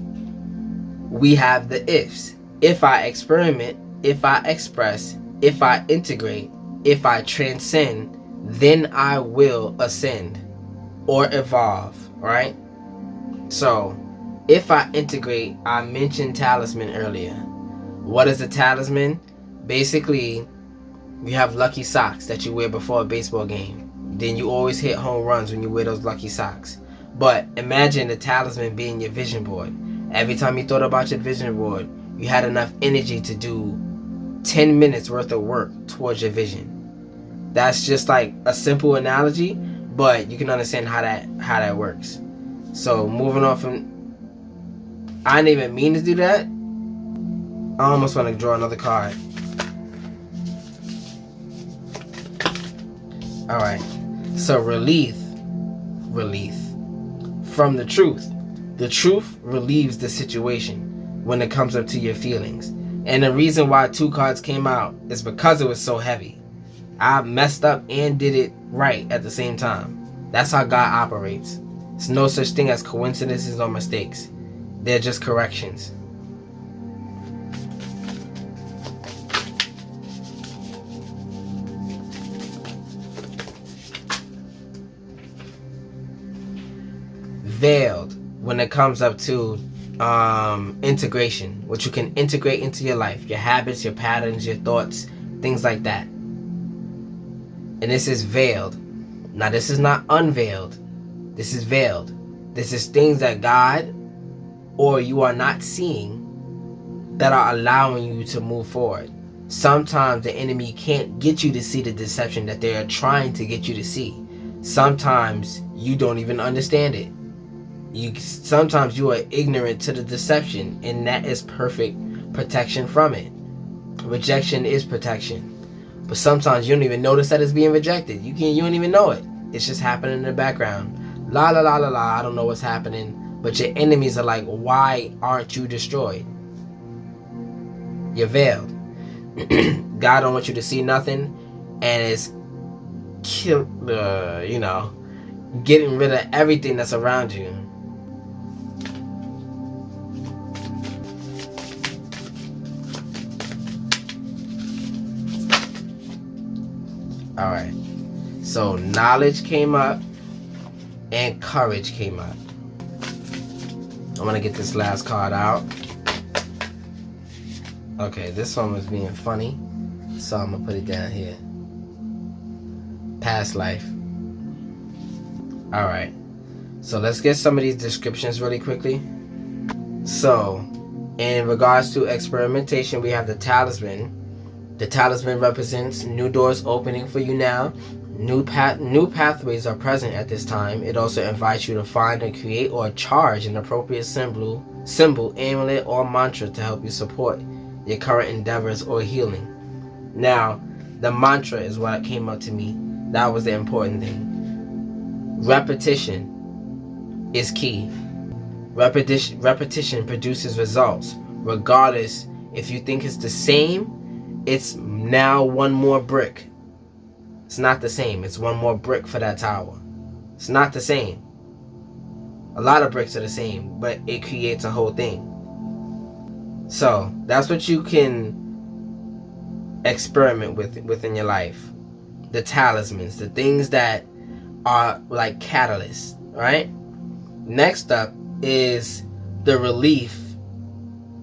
we have the ifs. If I experiment, if I express, if I integrate, if I transcend, then I will ascend or evolve, right? So if I integrate, I mentioned talisman earlier. What is a talisman? Basically, you have lucky socks that you wear before a baseball game. Then you always hit home runs when you wear those lucky socks. But imagine the talisman being your vision board. Every time you thought about your vision board, you had enough energy to do 10 minutes worth of work towards your vision. That's just like a simple analogy, but you can understand how that works. So moving on from, I didn't even mean to do that. I almost want to draw another card. Alright, so relief from the truth. The truth relieves the situation when it comes up to your feelings. And the reason why 2 cards came out is because it was so heavy. I messed up and did it right at the same time. That's how God operates. There's no such thing as coincidences or mistakes. They're just corrections. Veiled when it comes up to integration, what you can integrate into your life, your habits, your patterns, your thoughts, things like that. And this is veiled. Now this is not unveiled. This is veiled. This is things that God or you are not seeing that are allowing you to move forward. Sometimes the enemy can't get you to see the deception that they are trying to get you to see. Sometimes you don't even understand it. Sometimes you are ignorant to the deception, and that is perfect protection from it. Rejection is protection. But sometimes you don't even notice that it's being rejected. You don't even know it. It's just happening in the background. La la la la la, I don't know what's happening. But your enemies are like, why aren't you destroyed? You're veiled. God don't want you to see nothing, and it's getting rid of everything that's around you. Alright, so knowledge came up and courage came up. I'm gonna get this last card out. Okay, this one was being funny, so I'm gonna put it down here. Past life. Alright, so let's get some of these descriptions really quickly. So, in regards to experimentation, we have the talisman. The talisman represents new doors opening for you now. New pathways are present at this time. It also invites you to find and create or charge an appropriate symbol, amulet, or mantra to help you support your current endeavors or healing. Now, the mantra is what came up to me. That was the important thing. Repetition is key. Repetition produces results. Regardless, if you think it's the same, it's now one more brick. It's not the same. It's one more brick for that tower. It's not the same. A lot of bricks are the same, but it creates a whole thing. So that's what you can experiment with within your life. The talismans, the things that are like catalysts, right? Next up is the relief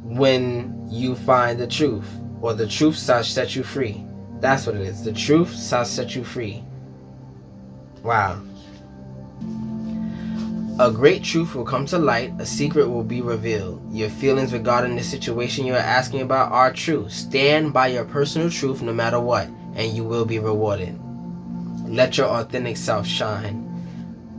when you find the truth, or the truth shall set you free. That's what it is. The truth shall set you free. Wow. A great truth will come to light. A secret will be revealed. Your feelings regarding the situation you are asking about are true. Stand by your personal truth no matter what, and you will be rewarded. Let your authentic self shine.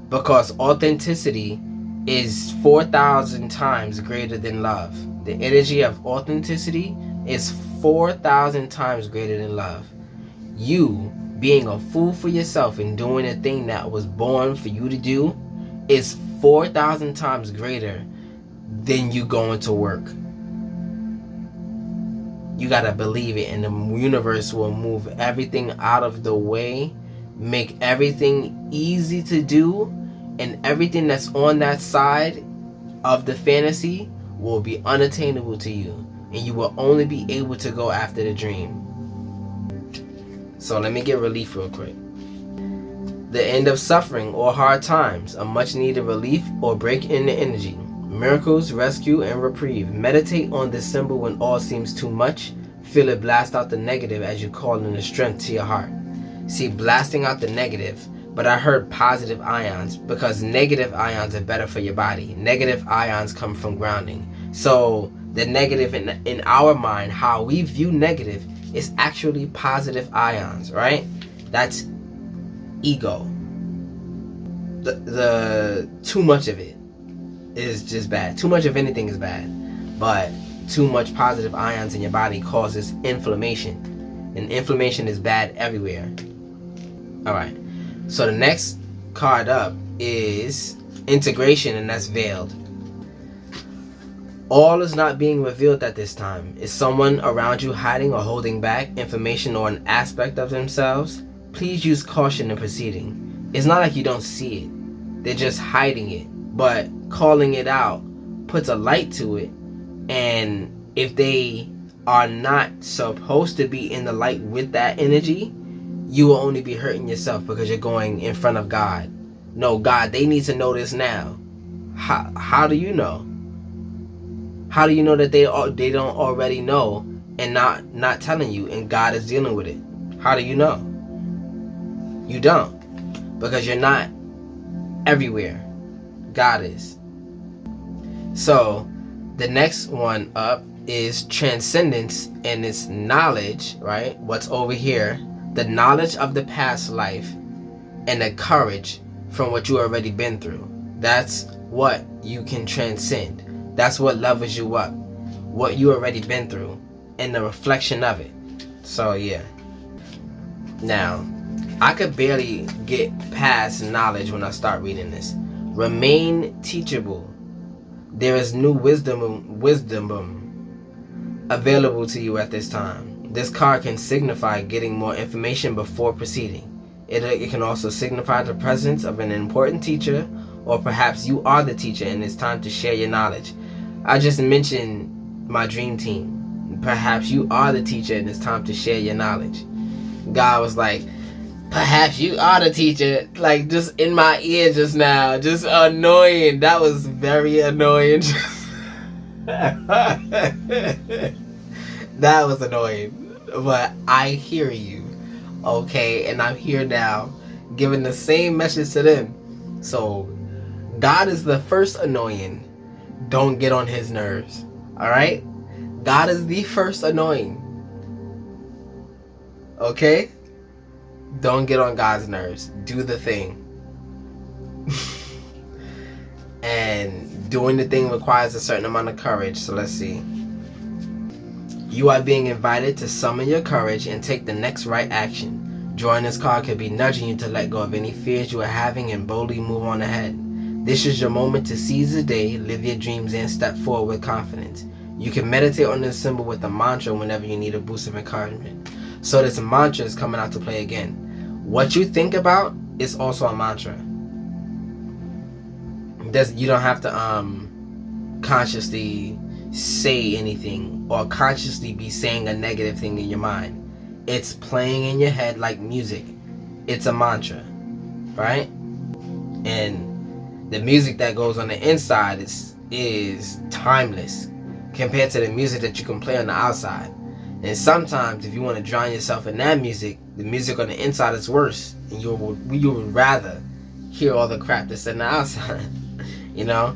Because authenticity is 4,000 times greater than love. The energy of authenticity is 4,000 times greater than love. You being a fool for yourself and doing a thing that was born for you to do is 4,000 times greater than you going to work. You gotta believe it, and the universe will move everything out of the way, make everything easy to do, and everything that's on that side of the fantasy will be unattainable to you, and you will only be able to go after the dream. So let me get relief real quick. The end of suffering or hard times, a much needed relief or break in the energy. Miracles, rescue, and reprieve. Meditate on this symbol when all seems too much. Feel it blast out the negative as you call in the strength to your heart. See, blasting out the negative, but I heard positive ions, because negative ions are better for your body. Negative ions come from grounding. So the negative in our mind, how we view negative, is actually positive ions, right? That's ego. The too much of it is just bad. Too much of anything is bad, but too much positive ions in your body causes inflammation, and inflammation is bad everywhere. All right, so the next card up is integration, and that's veiled. All is not being revealed at this time. Is someone around you hiding or holding back information or an aspect of themselves? Please use caution in proceeding. It's not like you don't see it. They're just hiding it. But calling it out puts a light to it. And if they are not supposed to be in the light with that energy, you will only be hurting yourself, because you're going in front of God. No, God, they need to know this now. How do you know? How do you know that they don't already know and not telling you, and God is dealing with it? How do you know? You don't, because you're not everywhere. God is. So the next one up is transcendence, and it's knowledge, right? What's over here? The knowledge of the past life and the courage from what you already been through. That's what you can transcend. That's what levels you up. What you already been through and the reflection of it. So yeah. Now, I could barely get past knowledge when I start reading this. Remain teachable. There is new wisdom available to you at this time. This card can signify getting more information before proceeding. It can also signify the presence of an important teacher, or perhaps you are the teacher and it's time to share your knowledge. I just mentioned my dream team. Perhaps you are the teacher and it's time to share your knowledge. God was like, perhaps you are the teacher, like just in my ear just now. Just annoying. That was very annoying. That was annoying. But I hear you. Okay, and I'm here now giving the same message to them. So God is the first annoying. Don't get on his nerves. Alright? God is the first annoying. Okay? Don't get on God's nerves. Do the thing. And doing the thing requires a certain amount of courage. So let's see. You are being invited to summon your courage and take the next right action. Drawing this card could be nudging you to let go of any fears you are having and boldly move on ahead. This is your moment to seize the day, live your dreams, and step forward with confidence. You can meditate on this symbol with a mantra whenever you need a boost of encouragement. So this mantra is coming out to play again. What you think about is also a mantra. You don't have to consciously say anything or consciously be saying a negative thing in your mind. It's playing in your head like music. It's a mantra, right? And the music that goes on the inside is timeless compared to the music that you can play on the outside. And sometimes if you want to drown yourself in that music, the music on the inside is worse, and you would rather hear all the crap that's in the outside. You know?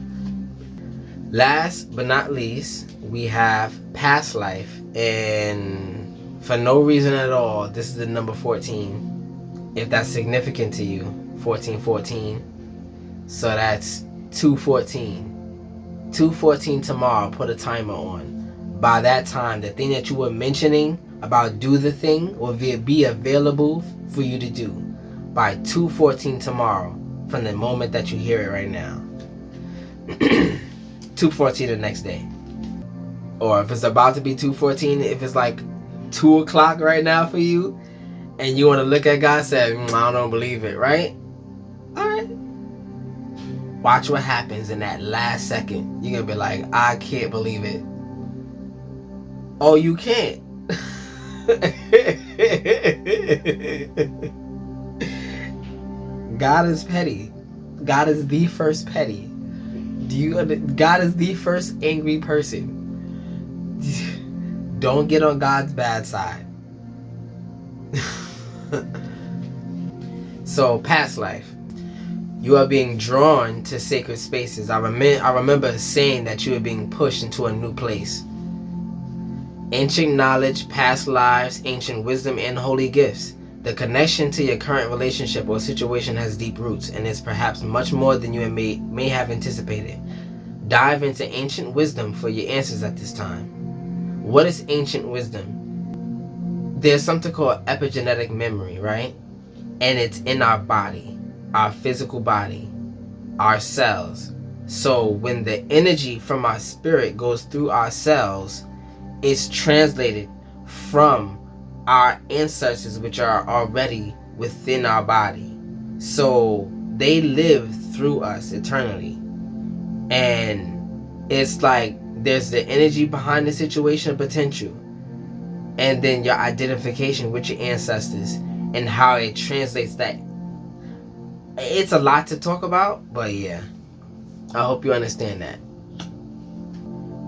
Last but not least, we have past life, and for no reason at all, this is the number 14. If that's significant to you, 1414. So that's 214. 214 tomorrow, put a timer on. By that time, the thing that you were mentioning about do the thing will be available for you to do by 214 tomorrow from the moment that you hear it right now. 214 the next day. Or if it's about to be 214, if it's like 2 o'clock right now for you and you want to look at God and say, I don't believe it, right? Alright. Watch what happens in that last second. You're going to be like, I can't believe it. Oh, you can't. God is petty. God is the first petty. God is the first angry person. Don't get on God's bad side. So, past life. You are being drawn to sacred spaces. I remember saying that you are being pushed into a new place. Ancient knowledge, past lives, ancient wisdom, and holy gifts. The connection to your current relationship or situation has deep roots and is perhaps much more than you may have anticipated. Dive into ancient wisdom for your answers at this time. What is ancient wisdom? There's something called epigenetic memory, right? And it's in our body, our physical body, our cells. So when the energy from our spirit goes through our cells, it's translated from our ancestors, which are already within our body. So they live through us eternally. And it's like there's the energy behind the situation of potential, and then your identification with your ancestors and how it translates that. It's a lot to talk about, but yeah, I hope you understand that.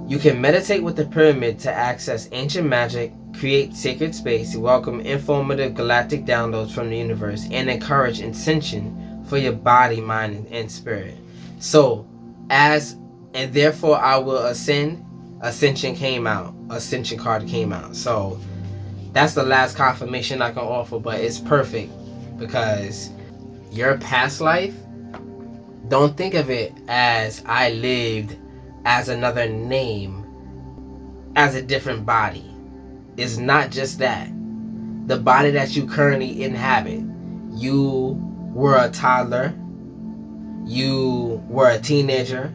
You can meditate with the pyramid to access ancient magic, create sacred space, welcome informative galactic downloads from the universe, and encourage ascension for your body, mind, and spirit. So, and therefore I will ascend. Ascension card came out. So that's the last confirmation I can offer, but it's perfect because your past life, don't think of it as I lived as another name, as a different body. It's not just that. The body that you currently inhabit, you were a toddler, you were a teenager,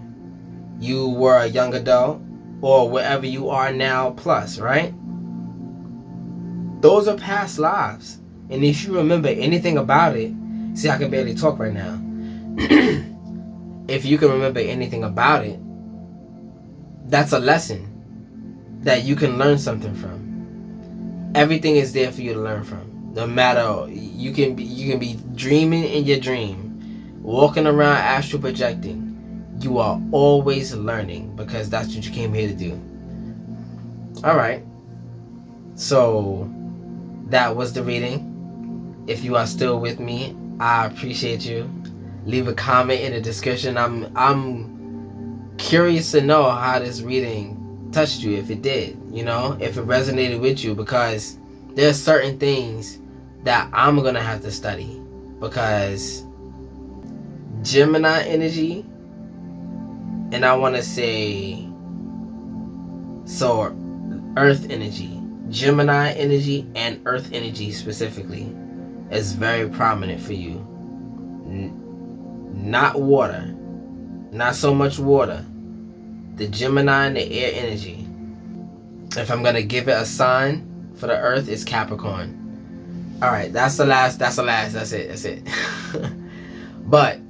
you were a young adult, or wherever you are now plus, right? Those are past lives. And if you remember anything about it, see, I can barely talk right now. If you can remember anything about it, that's a lesson that you can learn something from. Everything is there for you to learn from. No matter, you can be dreaming in your dream, walking around astral projecting. You are always learning because that's what you came here to do. Alright. So that was the reading. If you are still with me, I appreciate you. Leave a comment in the description. I'm curious to know how this reading touched you, if it did, you know, if it resonated with you, because there's certain things that I'm gonna have to study, because Gemini energy, and I want to say, so Earth energy, Gemini energy and Earth energy specifically, is very prominent for you. Not water. Not so much water. The Gemini and the air energy. If I'm going to give it a sign for the earth, it's Capricorn. Alright, that's it. But,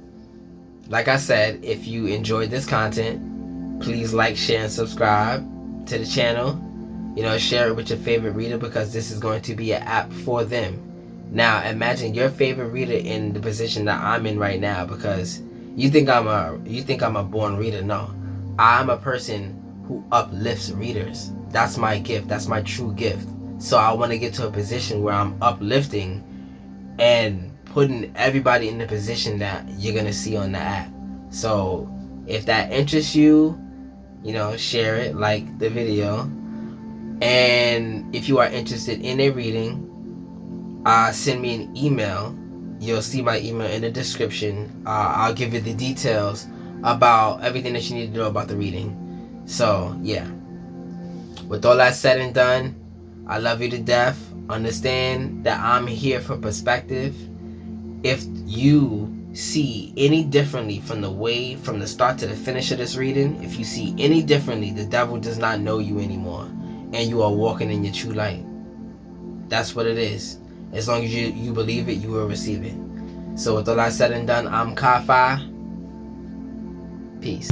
like I said, if you enjoyed this content, please like, share, and subscribe to the channel. You know, share it with your favorite reader, because this is going to be an app for them. Now, imagine your favorite reader in the position that I'm in right now, because you think I'm a born reader. No, I'm a person who uplifts readers. That's my gift. That's my true gift. So I want to get to a position where I'm uplifting and putting everybody in the position that you're gonna see on the app. So if that interests you, you know, share it, like the video. And if you are interested in a reading, send me an email. You'll see my email in the description. I'll give you the details about everything that you need to know about the reading. So yeah, with all that said and done, I love you to death. Understand that I'm here for perspective. If you see any differently from the start to the finish of this reading, if you see any differently, the devil does not know you anymore, and you are walking in your true light. That's what it is. As long as you believe it, you will receive it. So with all that said and done, I'm KyFy. Peace.